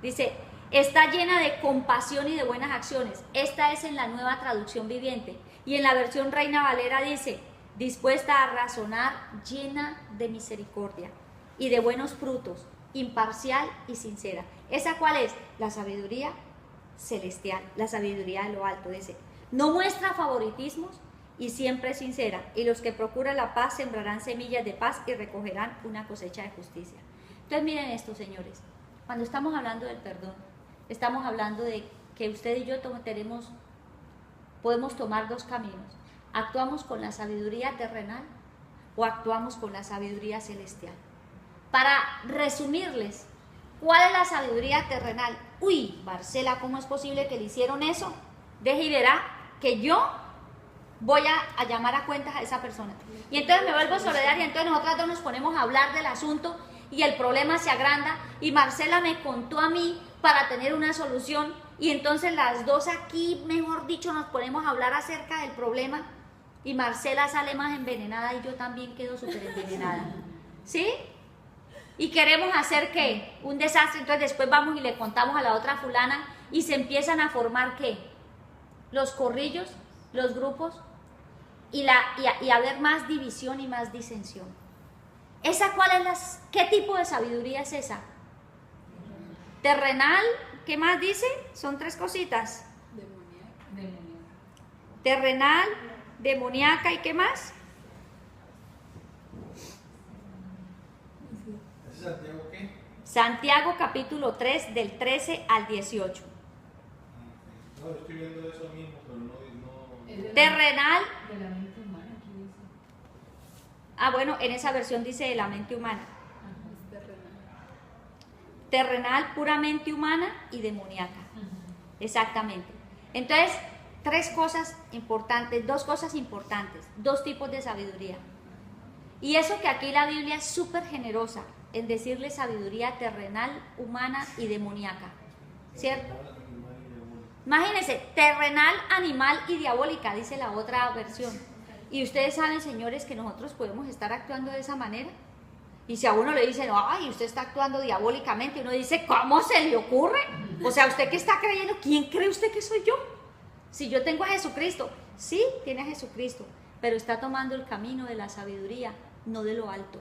Dice, está llena de compasión y de buenas acciones. Esta es en la Nueva Traducción Viviente. Y en la versión Reina Valera dice, dispuesta a razonar, llena de misericordia y de buenos frutos, imparcial y sincera. ¿Esa cuál es? La sabiduría celestial, la sabiduría de lo alto. Dice, no muestra favoritismos y siempre es sincera, y los que procuran la paz sembrarán semillas de paz y recogerán una cosecha de justicia. Entonces miren esto, señores, cuando estamos hablando del perdón, estamos hablando de que usted y yo podemos tomar dos caminos. ¿Actuamos con la sabiduría terrenal o actuamos con la sabiduría celestial? Para resumirles, ¿cuál es la sabiduría terrenal? Uy, Marcela, ¿cómo es posible que le hicieron eso? Deje y verá que yo voy a llamar a cuentas a esa persona. Y entonces me vuelvo solidaria, entonces nosotras dos nos ponemos a hablar del asunto y el problema se agranda y Marcela me contó a mí para tener una solución y entonces las dos aquí, mejor dicho, nos ponemos a hablar acerca del problema y Marcela sale más envenenada y yo también quedo súper envenenada. ¿Sí? Y queremos hacer ¿qué? Un desastre, entonces después vamos y le contamos a la otra fulana y se empiezan a formar ¿qué? Los corrillos, los grupos y a haber más división y más disensión. ¿Esa cuál es qué tipo de sabiduría es esa? Terrenal, ¿qué más dice? Son tres cositas. Terrenal, demoníaca y ¿qué más? ¿Santiago qué? Santiago capítulo 3 del 13 al 18. No, estoy viendo eso mismo, pero no. Terrenal. De la mente humana, aquí dice. Ah, bueno, en esa versión dice de la mente humana. Es terrenal. Terrenal, puramente humana y demoníaca. Exactamente. Entonces, tres cosas importantes, dos cosas importantes, dos tipos de sabiduría. Y eso que aquí la Biblia es súper generosa en decirle sabiduría terrenal, humana y demoníaca. ¿Cierto? Imagínense, terrenal, animal y diabólica, dice la otra versión. Y ustedes saben, señores, que nosotros podemos estar actuando de esa manera. Y si a uno le dicen, ay, usted está actuando diabólicamente, uno dice, ¿cómo se le ocurre? O sea, ¿usted qué está creyendo? ¿Quién cree usted que soy yo? Si yo tengo a Jesucristo, sí, tiene a Jesucristo, pero está tomando el camino de la sabiduría, no de lo alto.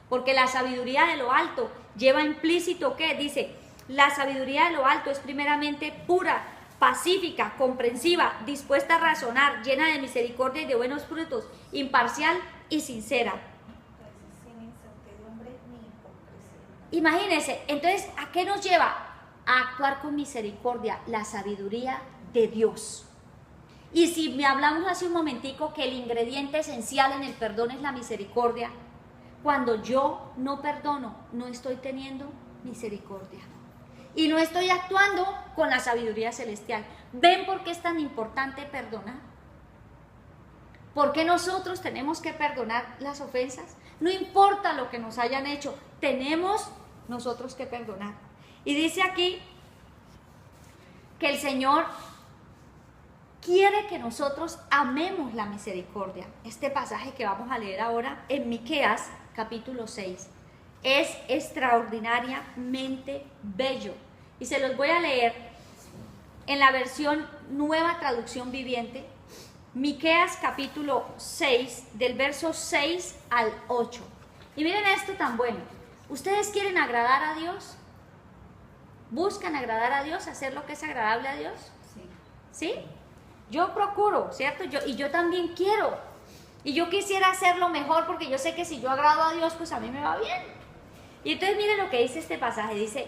Porque la sabiduría de lo alto lleva implícito, ¿qué? Dice, la sabiduría de lo alto es primeramente pura, pacífica, comprensiva, dispuesta a razonar, llena de misericordia y de buenos frutos, imparcial y sincera. Sin incertidumbre ni hipocresía. Imagínense, entonces, ¿a qué nos lleva? A actuar con misericordia, la sabiduría de Dios. Y si me hablamos hace un momentico que el ingrediente esencial en el perdón es la misericordia, cuando yo no perdono, no estoy teniendo misericordia. Y no estoy actuando con la sabiduría celestial. ¿Ven por qué es tan importante perdonar? ¿Por qué nosotros tenemos que perdonar las ofensas? No importa lo que nos hayan hecho, tenemos nosotros que perdonar. Y dice aquí que el Señor quiere que nosotros amemos la misericordia. Este pasaje que vamos a leer ahora en Miqueas capítulo 6 es extraordinariamente bello. Y se los voy a leer en la versión Nueva Traducción Viviente, Miqueas capítulo 6, del verso 6 al 8. Y miren esto tan bueno. ¿Ustedes quieren agradar a Dios? ¿Buscan agradar a Dios? ¿Hacer lo que es agradable a Dios? Sí. ¿Sí? Yo procuro, ¿cierto? Yo también quiero. Y yo quisiera hacerlo mejor porque yo sé que si yo agrado a Dios, pues a mí me va bien. Y entonces miren lo que dice este pasaje. Dice,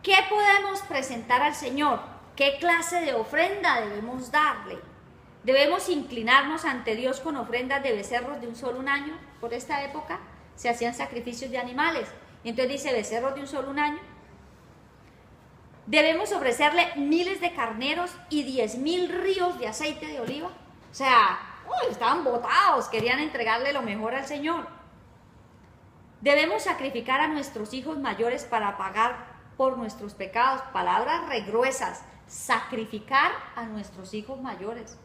¿qué podemos presentar al Señor? ¿Qué clase de ofrenda debemos darle? ¿Debemos inclinarnos ante Dios con ofrendas de becerros de un solo año? Por esta época se hacían sacrificios de animales. Y entonces dice, becerros de un solo año. ¿Debemos ofrecerle miles de carneros y 10,000 ríos de aceite de oliva? O sea, estaban botados, querían entregarle lo mejor al Señor. Debemos sacrificar a nuestros hijos mayores para pagar por nuestros pecados. Palabras regruesas. Sacrificar a nuestros hijos mayores.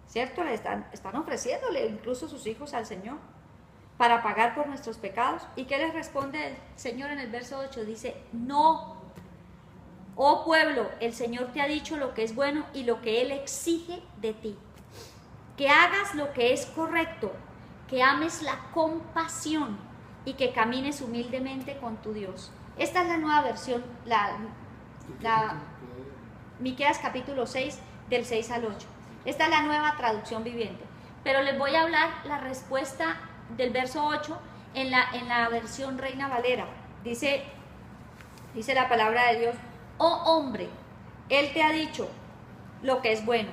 ¿Cierto? Le están ofreciéndole incluso sus hijos al Señor para pagar por nuestros pecados. ¿Y qué les responde el Señor en el verso 8? Dice, no, oh pueblo, el Señor te ha dicho lo que es bueno y lo que Él exige de ti. Que hagas lo que es correcto, que ames la compasión y que camines humildemente con tu Dios. Esta es la nueva versión, Miqueas capítulo 6, del 6 al 8. Esta es la nueva traducción viviente. Pero les voy a hablar la respuesta del verso 8 en la versión Reina Valera. Dice la palabra de Dios, oh hombre, Él te ha dicho lo que es bueno,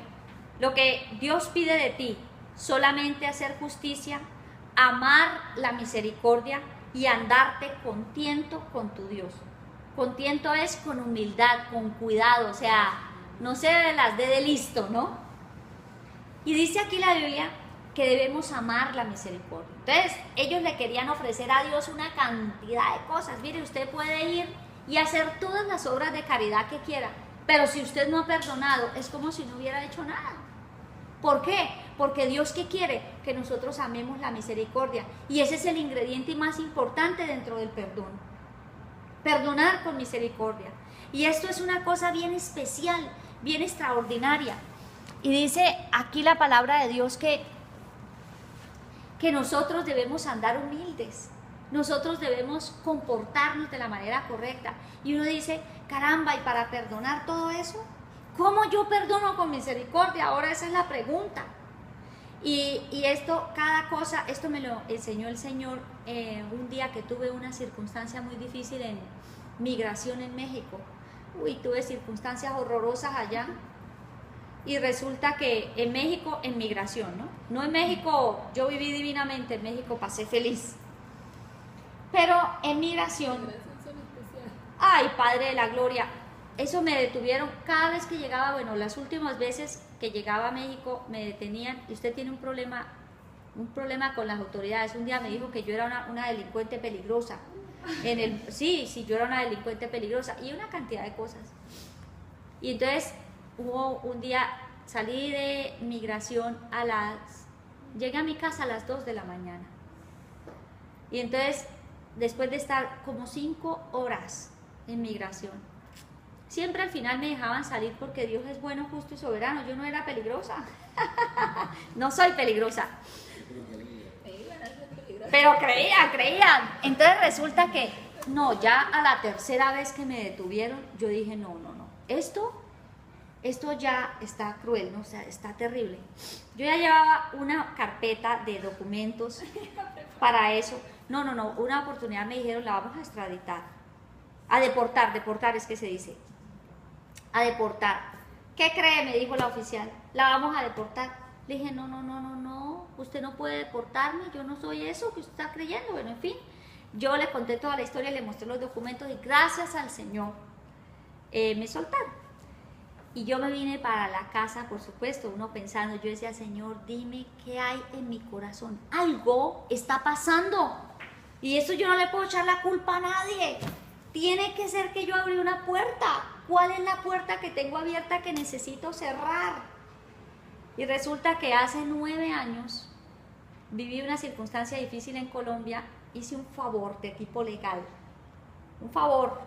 lo que Dios pide de ti, solamente hacer justicia, amar la misericordia y andarte contento con tu Dios. Contento es con humildad, con cuidado, o sea, no se las dé de listo, ¿no? Y dice aquí la Biblia que debemos amar la misericordia. Entonces, ellos le querían ofrecer a Dios una cantidad de cosas. Mire, usted puede ir y hacer todas las obras de caridad que quiera, pero si usted no ha perdonado, es como si no hubiera hecho nada. ¿Por qué? Porque Dios, ¿qué quiere? Que nosotros amemos la misericordia. Y ese es el ingrediente más importante dentro del perdón. Perdonar con misericordia. Y esto es una cosa bien especial, bien extraordinaria. Y dice aquí la palabra de Dios que nosotros debemos andar humildes. Nosotros debemos comportarnos de la manera correcta. Y uno dice, caramba, ¿y para perdonar todo eso? ¿Cómo yo perdono con misericordia? Ahora esa es la pregunta. Y esto, cada cosa, esto me lo enseñó el Señor un día que tuve una circunstancia muy difícil en migración en México. Tuve circunstancias horrorosas allá. Y resulta que en México, en migración, ¿no? No en México, yo viví divinamente, en México pasé feliz. Pero en migración, ay, Padre de la Gloria, eso me detuvieron cada vez que llegaba, bueno, las últimas veces que llegaba a México me detenían. Y usted tiene un problema con las autoridades. Un día me dijo que yo era una delincuente peligrosa. Sí, yo era una delincuente peligrosa y una cantidad de cosas. Y entonces hubo un día, salí de migración llegué a mi casa a las 2 de la mañana. Y entonces, después de estar como 5 horas en migración, siempre al final me dejaban salir porque Dios es bueno, justo y soberano. Yo no era peligrosa. No soy peligrosa. Pero creían. Entonces resulta que, no, ya a la tercera vez que me detuvieron, yo dije, no. Esto ya está cruel, ¿no? O sea, está terrible. Yo ya llevaba una carpeta de documentos para eso. No, una oportunidad me dijeron, la vamos a extraditar. A deportar es que se dice. A deportar. ¿Qué cree? Me dijo la oficial. La vamos a deportar. Le dije, no, usted no puede deportarme, yo no soy eso que usted está creyendo. Bueno, en fin, yo le conté toda la historia, le mostré los documentos y gracias al Señor me soltaron. Y yo me vine para la casa, por supuesto, uno pensando, yo decía, Señor, dime qué hay en mi corazón. Algo está pasando. Y eso yo no le puedo echar la culpa a nadie. Tiene que ser que yo abrí una puerta. ¿Cuál es la puerta que tengo abierta que necesito cerrar? Y resulta que hace 9 años viví una circunstancia difícil en Colombia. Hice un favor de tipo legal. Un favor.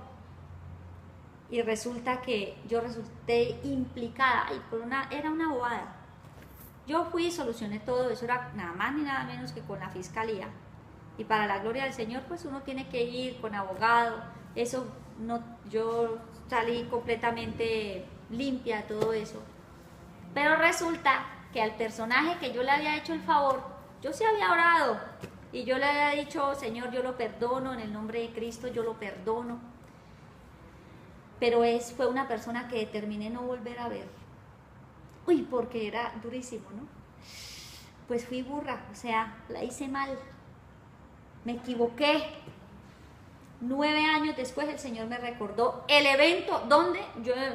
Y resulta que yo resulté implicada, era una bobada. Yo fui y solucioné todo, eso era nada más ni nada menos que con la fiscalía. Y para la gloria del Señor, pues uno tiene que ir con abogado. Eso no, yo salí completamente limpia de todo eso. Pero resulta que al personaje que yo le había hecho el favor, yo sí había orado. Y yo le había dicho, Señor, yo lo perdono, en el nombre de Cristo yo lo perdono. Pero fue una persona que determiné no volver a ver. Porque era durísimo, ¿no? Pues fui burra, o sea, la hice mal. Me equivoqué. 9 años después el Señor me recordó el evento donde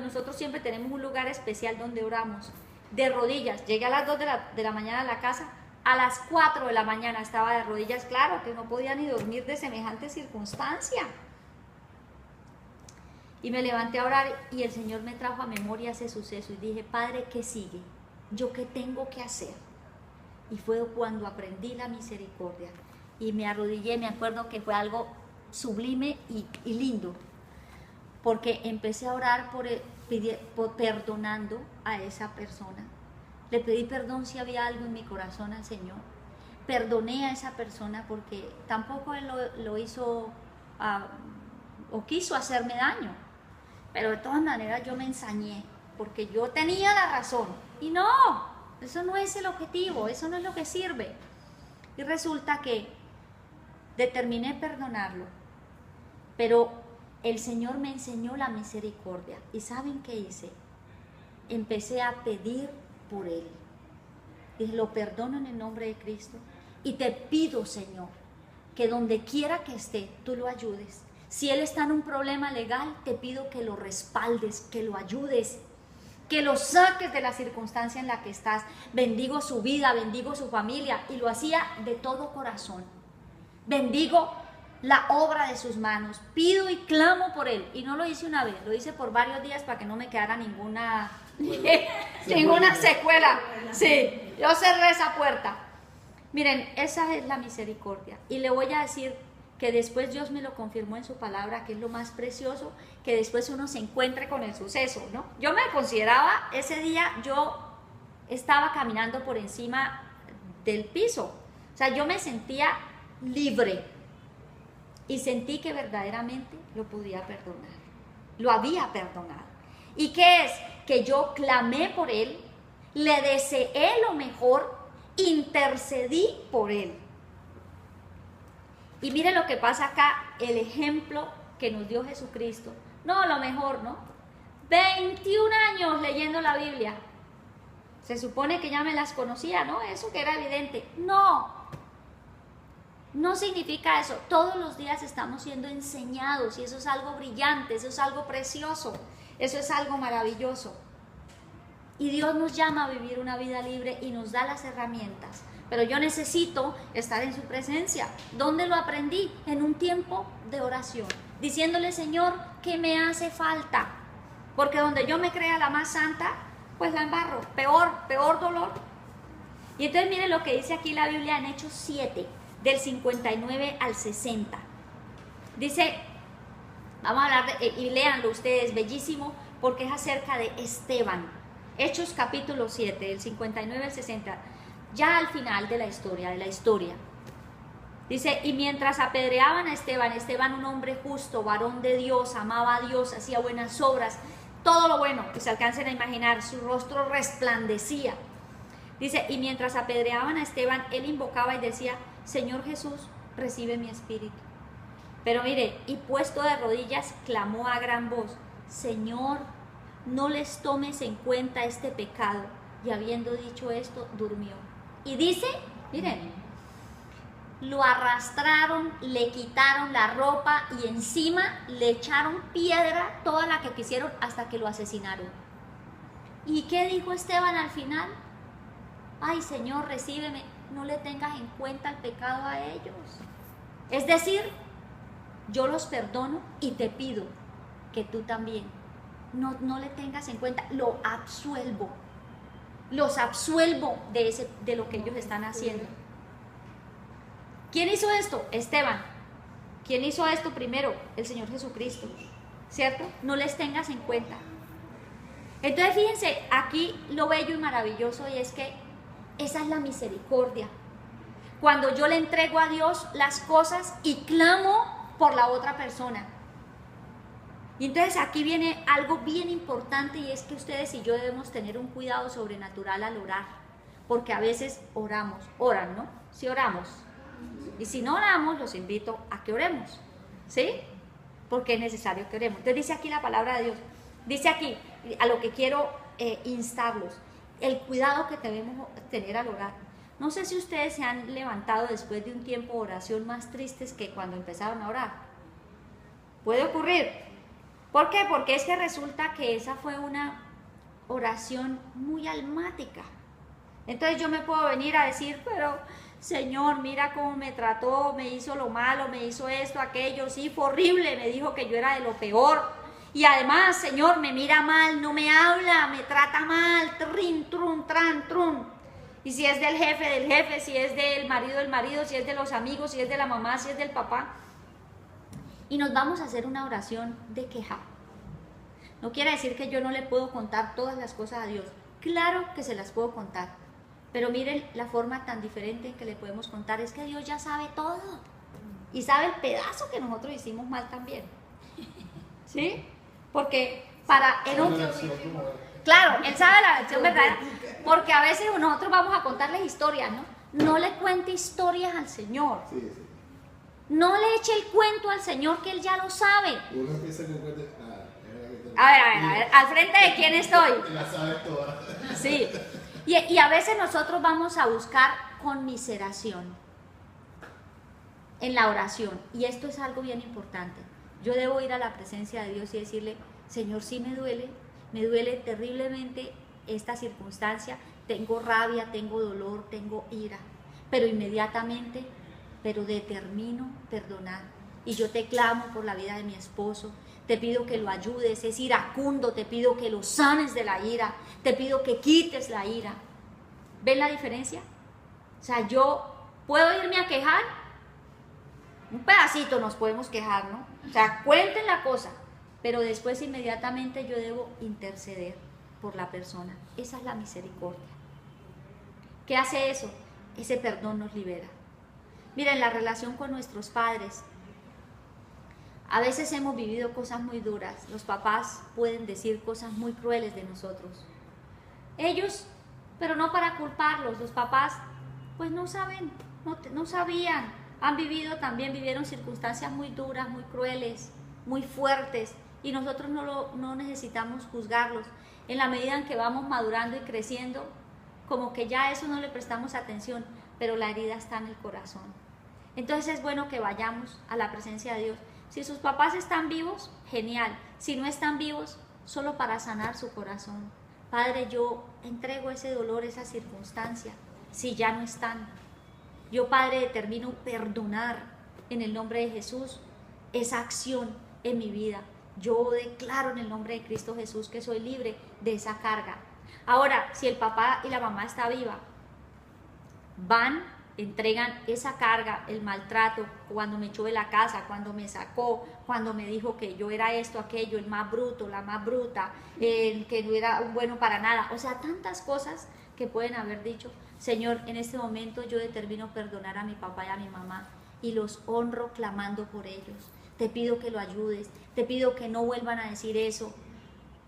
nosotros siempre tenemos un lugar especial donde oramos. de rodillas. Llegué a las 2 de la mañana a la casa, a las 4 de la mañana estaba de rodillas, claro que no podía ni dormir de semejante circunstancia. Y me levanté a orar y el Señor me trajo a memoria ese suceso y dije, Padre, ¿qué sigue? ¿Yo qué tengo que hacer? Y fue cuando aprendí la misericordia y me arrodillé. Me acuerdo que fue algo sublime y lindo, porque empecé a orar perdonando a esa persona. Le pedí perdón si había algo en mi corazón al Señor. Perdoné a esa persona porque tampoco Él lo hizo o quiso hacerme daño. Pero de todas maneras yo me ensañé porque yo tenía la razón. Y no, eso no es el objetivo, eso no es lo que sirve. Y resulta que determiné perdonarlo, pero el Señor me enseñó la misericordia. ¿Y saben qué hice? Empecé a pedir por Él. Dije, lo perdono en el nombre de Cristo y te pido, Señor, que donde quiera que esté, tú lo ayudes. Si Él está en un problema legal, te pido que lo respaldes, que lo ayudes, que lo saques de la circunstancia en la que estás. Bendigo su vida, bendigo su familia, y lo hacía de todo corazón. Bendigo la obra de sus manos, pido y clamo por Él. Y no lo hice una vez, lo hice por varios días para que no me quedara ninguna secuela. Sí, yo cerré esa puerta. Miren, esa es la misericordia. Y le voy a decir que después Dios me lo confirmó en su palabra, que es lo más precioso, que después uno se encuentre con el suceso, ¿no? Yo me consideraba, ese día yo estaba caminando por encima del piso, o sea, yo me sentía libre y sentí que verdaderamente lo podía perdonar, lo había perdonado. ¿Y qué es? Que yo clamé por Él, le deseé lo mejor, intercedí por Él. Y miren lo que pasa acá, el ejemplo que nos dio Jesucristo. No, lo mejor, ¿no? 21 años leyendo la Biblia. Se supone que ya me las conocía, ¿no? Eso que era evidente. No, no significa eso. Todos los días estamos siendo enseñados y eso es algo brillante, eso es algo precioso, eso es algo maravilloso. Y Dios nos llama a vivir una vida libre y nos da las herramientas. Pero yo necesito estar en su presencia. ¿Dónde lo aprendí? En un tiempo de oración, diciéndole, Señor, ¿qué me hace falta? Porque donde yo me crea la más santa, pues la embarro, peor dolor. Y entonces miren lo que dice aquí la Biblia en Hechos 7, del 59 al 60. Dice, vamos a hablar y léanlo ustedes, bellísimo, porque es acerca de Esteban. Hechos capítulo 7, del 59 al 60. Ya al final de la historia, dice, y mientras apedreaban a Esteban, un hombre justo, varón de Dios, amaba a Dios, hacía buenas obras, todo lo bueno que se alcancen a imaginar, su rostro resplandecía. Dice, y mientras apedreaban a Esteban, él invocaba y decía, Señor Jesús, recibe mi espíritu. Pero mire, y puesto de rodillas, clamó a gran voz, Señor, no les tomes en cuenta este pecado. Y habiendo dicho esto, durmió. Y dice, miren, lo arrastraron, le quitaron la ropa y encima le echaron piedra, toda la que quisieron, hasta que lo asesinaron. ¿Y qué dijo Esteban al final? Ay, Señor, recíbeme, no le tengas en cuenta el pecado a ellos. Es decir, yo los perdono y te pido que tú también no le tengas en cuenta, lo absuelvo. Los absuelvo de lo que ellos están haciendo. ¿Quién hizo esto? Esteban. ¿Quién hizo esto primero? El Señor Jesucristo, ¿cierto? No les tengas en cuenta. Entonces fíjense, aquí lo bello y maravilloso y es que esa es la misericordia. Cuando yo le entrego a Dios las cosas y clamo por la otra persona. Y entonces aquí viene algo bien importante y es que ustedes y yo debemos tener un cuidado sobrenatural al orar, porque a veces oran, ¿no? Si oramos. Y si no oramos, los invito a que oremos, ¿sí? Porque es necesario que oremos. Entonces dice aquí la palabra de Dios, dice aquí, a lo que quiero instarlos, el cuidado que debemos tener al orar. No sé si ustedes se han levantado después de un tiempo de oración más tristes que cuando empezaron a orar. Puede ocurrir. ¿Por qué? Porque es que resulta que esa fue oración muy almática. Entonces yo me puedo venir a decir, pero Señor, mira cómo me trató, me hizo lo malo, me hizo esto, aquello, sí, fue horrible, me dijo que yo era de lo peor. Y además, Señor, me mira mal, no me habla, me trata mal, trin, trun, tran, trun. Y si es del jefe, si es del marido, si es de los amigos, si es de la mamá, si es del papá. Y nos vamos a hacer una oración de queja. No quiere decir que yo no le puedo contar todas las cosas a Dios. Claro que se las puedo contar. Pero miren la forma tan diferente en que le podemos contar. Es que Dios ya sabe todo. Y sabe el pedazo que nosotros hicimos mal también. ¿Sí? Porque para... Claro, Él sabe la lección verdadera. Porque a veces nosotros vamos a contarles historias, ¿no? No le cuente historias al Señor. Sí, sí. No le eche el cuento al Señor, que Él ya lo sabe. Uno empieza con cuenta. A ver, ¿al frente de quién estoy? La sabes toda. Sí. Y a veces nosotros vamos a buscar conmiseración en la oración. Y esto es algo bien importante. Yo debo ir a la presencia de Dios y decirle, Señor, sí me duele terriblemente esta circunstancia. Tengo rabia, tengo dolor, tengo ira. Pero inmediatamente, determino perdonar. Y yo te clamo por la vida de mi esposo. Te pido que lo ayudes, es iracundo, te pido que lo sanes de la ira, te pido que quites la ira. ¿Ven la diferencia? O sea, yo puedo irme a quejar, un pedacito nos podemos quejar, ¿no? O sea, cuenten la cosa, pero después inmediatamente yo debo interceder por la persona. Esa es la misericordia. ¿Qué hace eso? Ese perdón nos libera. Miren, la relación con nuestros padres. A veces hemos vivido cosas muy duras. Los papás pueden decir cosas muy crueles de nosotros. Ellos, pero no para culparlos, los papás pues no saben, no sabían. Vivieron circunstancias muy duras, muy crueles, muy fuertes. Y nosotros no necesitamos juzgarlos. En la medida en que vamos madurando y creciendo, como que ya a eso no le prestamos atención, pero la herida está en el corazón. Entonces es bueno que vayamos a la presencia de Dios. Si sus papás están vivos, genial. Si no están vivos, solo para sanar su corazón. Padre, yo entrego ese dolor, esa circunstancia, si ya no están. Yo, Padre, determino perdonar en el nombre de Jesús esa acción en mi vida. Yo declaro en el nombre de Cristo Jesús que soy libre de esa carga. Ahora, si el papá y la mamá está viva, entregan esa carga, el maltrato, cuando me echó de la casa, cuando me sacó, cuando me dijo que yo era esto, aquello, el más bruto, la más bruta, el que no era bueno para nada. O sea, tantas cosas que pueden haber dicho. Señor, en este momento yo determino perdonar a mi papá y a mi mamá y los honro clamando por ellos. Te pido que lo ayudes, te pido que no vuelvan a decir eso.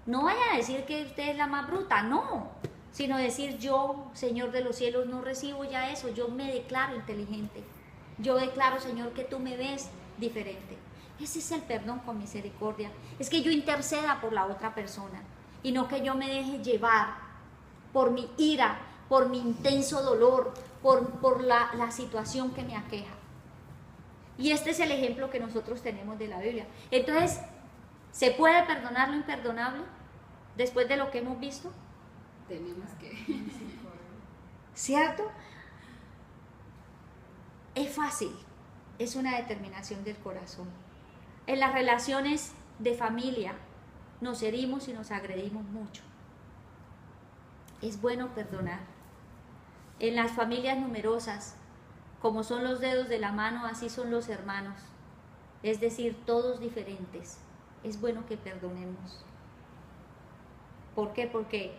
No vayan a decir que usted es la más bruta, no. Sino decir, yo, Señor de los cielos, no recibo ya eso, yo me declaro inteligente. Yo declaro, Señor, que tú me ves diferente. Ese es el perdón con misericordia. Es que yo interceda por la otra persona y no que yo me deje llevar por mi ira, por mi intenso dolor, por la situación que me aqueja. Y este es el ejemplo que nosotros tenemos de la Biblia. Entonces, ¿se puede perdonar lo imperdonable después de lo que hemos visto? Tenemos que... ¿Cierto? Es fácil, es una determinación del corazón. En las relaciones de familia nos herimos y nos agredimos mucho. Es bueno perdonar. En las familias numerosas, como son los dedos de la mano, así son los hermanos. Es decir, todos diferentes. Es bueno que perdonemos. ¿Por qué? Porque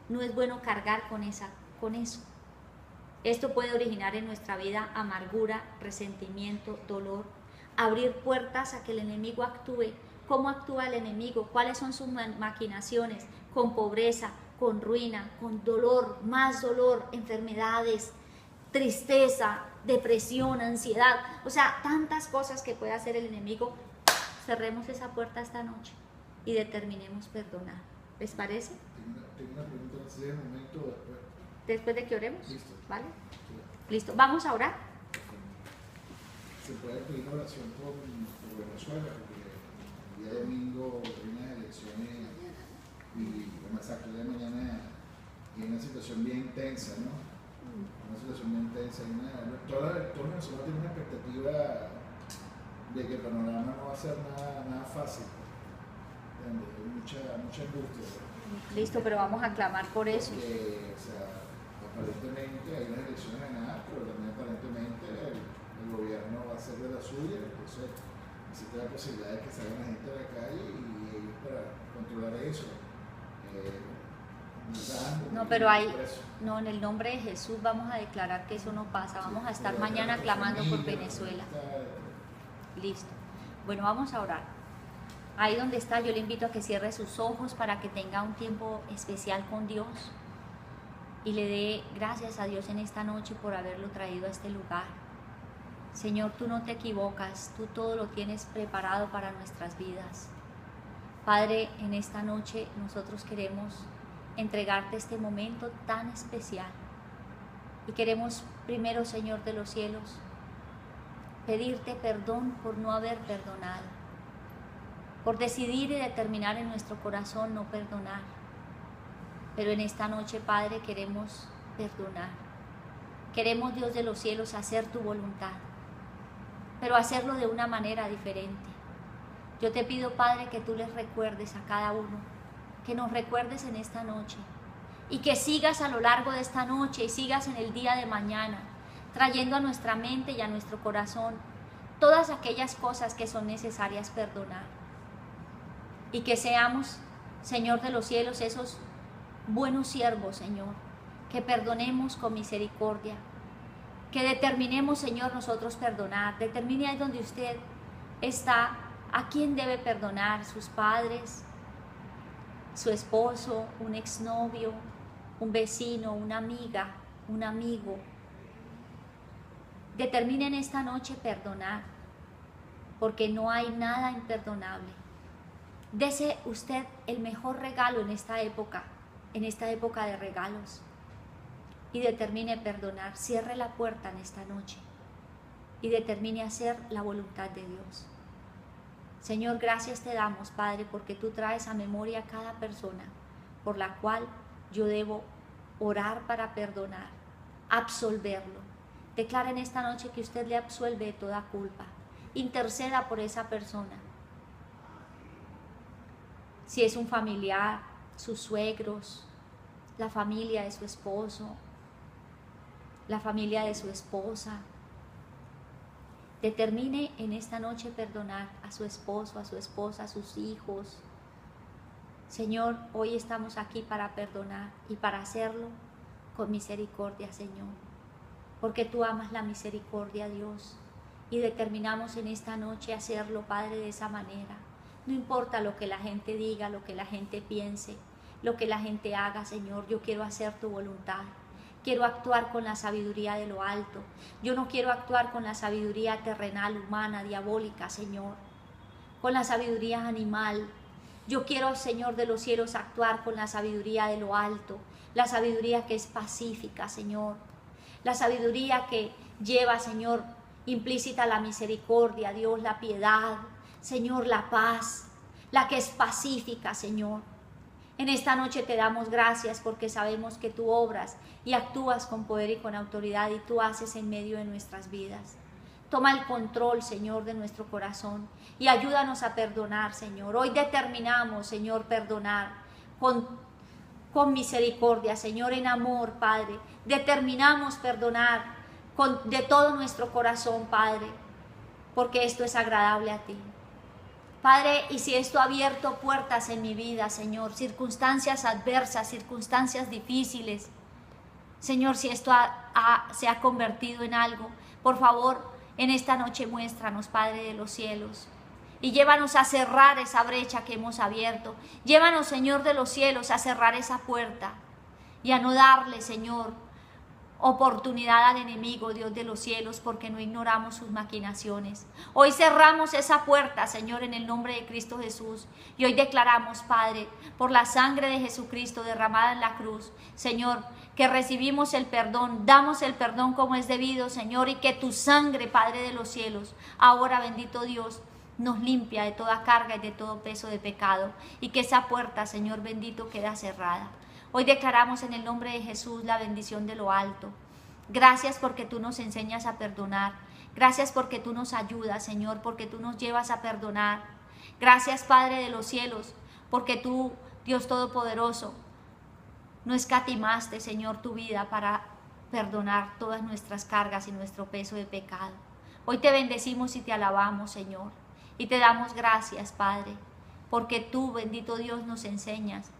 no es bueno cargar con eso. Esto puede originar en nuestra vida amargura, resentimiento, dolor, abrir puertas a que el enemigo actúe. ¿Cómo actúa el enemigo? ¿Cuáles son sus maquinaciones? Con pobreza, con ruina, con dolor, más dolor, enfermedades, tristeza, depresión, ansiedad. O sea, tantas cosas que puede hacer el enemigo. Cerremos esa puerta esta noche y determinemos perdonar. ¿Les parece? Tengo una pregunta, ¿es el momento o después? Después de que oremos. Listo. ¿Vale? Sí. Listo. Vamos a orar. Se puede pedir una oración por Venezuela, porque el día domingo hay unas elecciones Y bueno, exacto, ya mañana y una situación bien tensa, ¿no? Una situación bien tensa. Toda Venezuela tiene una expectativa de que el panorama no va a ser nada fácil. Mucha angustia. Listo, pero vamos a clamar por eso. Porque, o sea, aparentemente hay unas elecciones ganadas, pero también aparentemente el gobierno va a hacer de la suya, entonces existe la posibilidad de que salga la gente a la calle y ellos para controlar eso. No, pero no, en el nombre de Jesús vamos a declarar que eso no pasa. Vamos a estar mañana clamando por Venezuela. Listo. Bueno, vamos a orar. Ahí donde está, yo le invito a que cierre sus ojos para que tenga un tiempo especial con Dios y le dé gracias a Dios en esta noche por haberlo traído a este lugar. Señor, tú no te equivocas, tú todo lo tienes preparado para nuestras vidas. Padre, en esta noche nosotros queremos entregarte este momento tan especial y queremos primero, Señor de los cielos, pedirte perdón por no haber perdonado, por decidir y determinar en nuestro corazón no perdonar. Pero en esta noche, Padre, queremos perdonar. Queremos, Dios de los cielos, hacer tu voluntad, pero hacerlo de una manera diferente. Yo te pido, Padre, que tú les recuerdes a cada uno, que nos recuerdes en esta noche y que sigas a lo largo de esta noche y sigas en el día de mañana, trayendo a nuestra mente y a nuestro corazón todas aquellas cosas que son necesarias perdonar. Y que seamos, Señor de los cielos, esos buenos siervos, Señor, que perdonemos con misericordia, que determinemos, Señor, nosotros perdonar. Determine ahí donde usted está, a quién debe perdonar: sus padres, su esposo, un exnovio, un vecino, una amiga, un amigo. Determine en esta noche perdonar, porque no hay nada imperdonable. Dese usted el mejor regalo en esta época de regalos, y determine perdonar. Cierre la puerta en esta noche y determine hacer la voluntad de Dios. Señor, gracias te damos, Padre, porque tú traes a memoria a cada persona por la cual yo debo orar para perdonar, absolverlo. Declara en esta noche que usted le absuelve de toda culpa. Interceda por esa persona. Si es un familiar, sus suegros, la familia de su esposo, la familia de su esposa, determine en esta noche perdonar a su esposo, a su esposa, a sus hijos. Señor, hoy estamos aquí para perdonar y para hacerlo con misericordia, Señor, porque tú amas la misericordia, Dios, y determinamos en esta noche hacerlo, Padre, de esa manera. No importa lo que la gente diga, lo que la gente piense, lo que la gente haga, Señor, yo quiero hacer tu voluntad. Quiero actuar con la sabiduría de lo alto. Yo no quiero actuar con la sabiduría terrenal, humana, diabólica, Señor, con la sabiduría animal. Yo quiero, Señor de los cielos, actuar con la sabiduría de lo alto, la sabiduría que es pacífica, Señor, la sabiduría que lleva, Señor, implícita la misericordia, Dios, la piedad, Señor, la paz, la que es pacífica, Señor. En esta noche te damos gracias porque sabemos que tú obras y actúas con poder y con autoridad y tú haces en medio de nuestras vidas. Toma el control, Señor, de nuestro corazón y ayúdanos a perdonar, Señor. Hoy determinamos, Señor, perdonar con misericordia, Señor, en amor, Padre. Determinamos perdonar de todo nuestro corazón, Padre, porque esto es agradable a ti. Padre, y si esto ha abierto puertas en mi vida, Señor, circunstancias adversas, circunstancias difíciles, Señor, si esto se ha convertido en algo, por favor, en esta noche muéstranos, Padre de los cielos, y llévanos a cerrar esa brecha que hemos abierto. Llévanos, Señor de los cielos, a cerrar esa puerta y a no darle, Señor, oportunidad al enemigo, Dios de los cielos, porque no ignoramos sus maquinaciones. Hoy cerramos esa puerta, Señor, en el nombre de Cristo Jesús, y hoy declaramos, Padre, por la sangre de Jesucristo derramada en la cruz, Señor, que recibimos el perdón, damos el perdón como es debido, Señor, y que tu sangre, Padre de los cielos, ahora, bendito Dios, nos limpia de toda carga y de todo peso de pecado, y que esa puerta, Señor bendito, queda cerrada. Hoy declaramos en el nombre de Jesús la bendición de lo alto. Gracias porque tú nos enseñas a perdonar. Gracias porque tú nos ayudas, Señor, porque tú nos llevas a perdonar. Gracias, Padre de los cielos, porque tú, Dios Todopoderoso, no escatimaste, Señor, tu vida para perdonar todas nuestras cargas y nuestro peso de pecado. Hoy te bendecimos y te alabamos, Señor, y te damos gracias, Padre, porque tú, bendito Dios, nos enseñas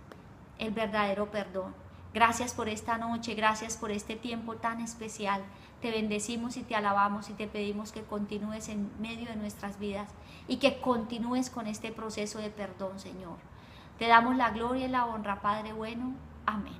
el verdadero perdón. Gracias por esta noche, gracias por este tiempo tan especial. Te bendecimos y te alabamos y te pedimos que continúes en medio de nuestras vidas y que continúes con este proceso de perdón, Señor. Te damos la gloria y la honra, Padre bueno. Amén.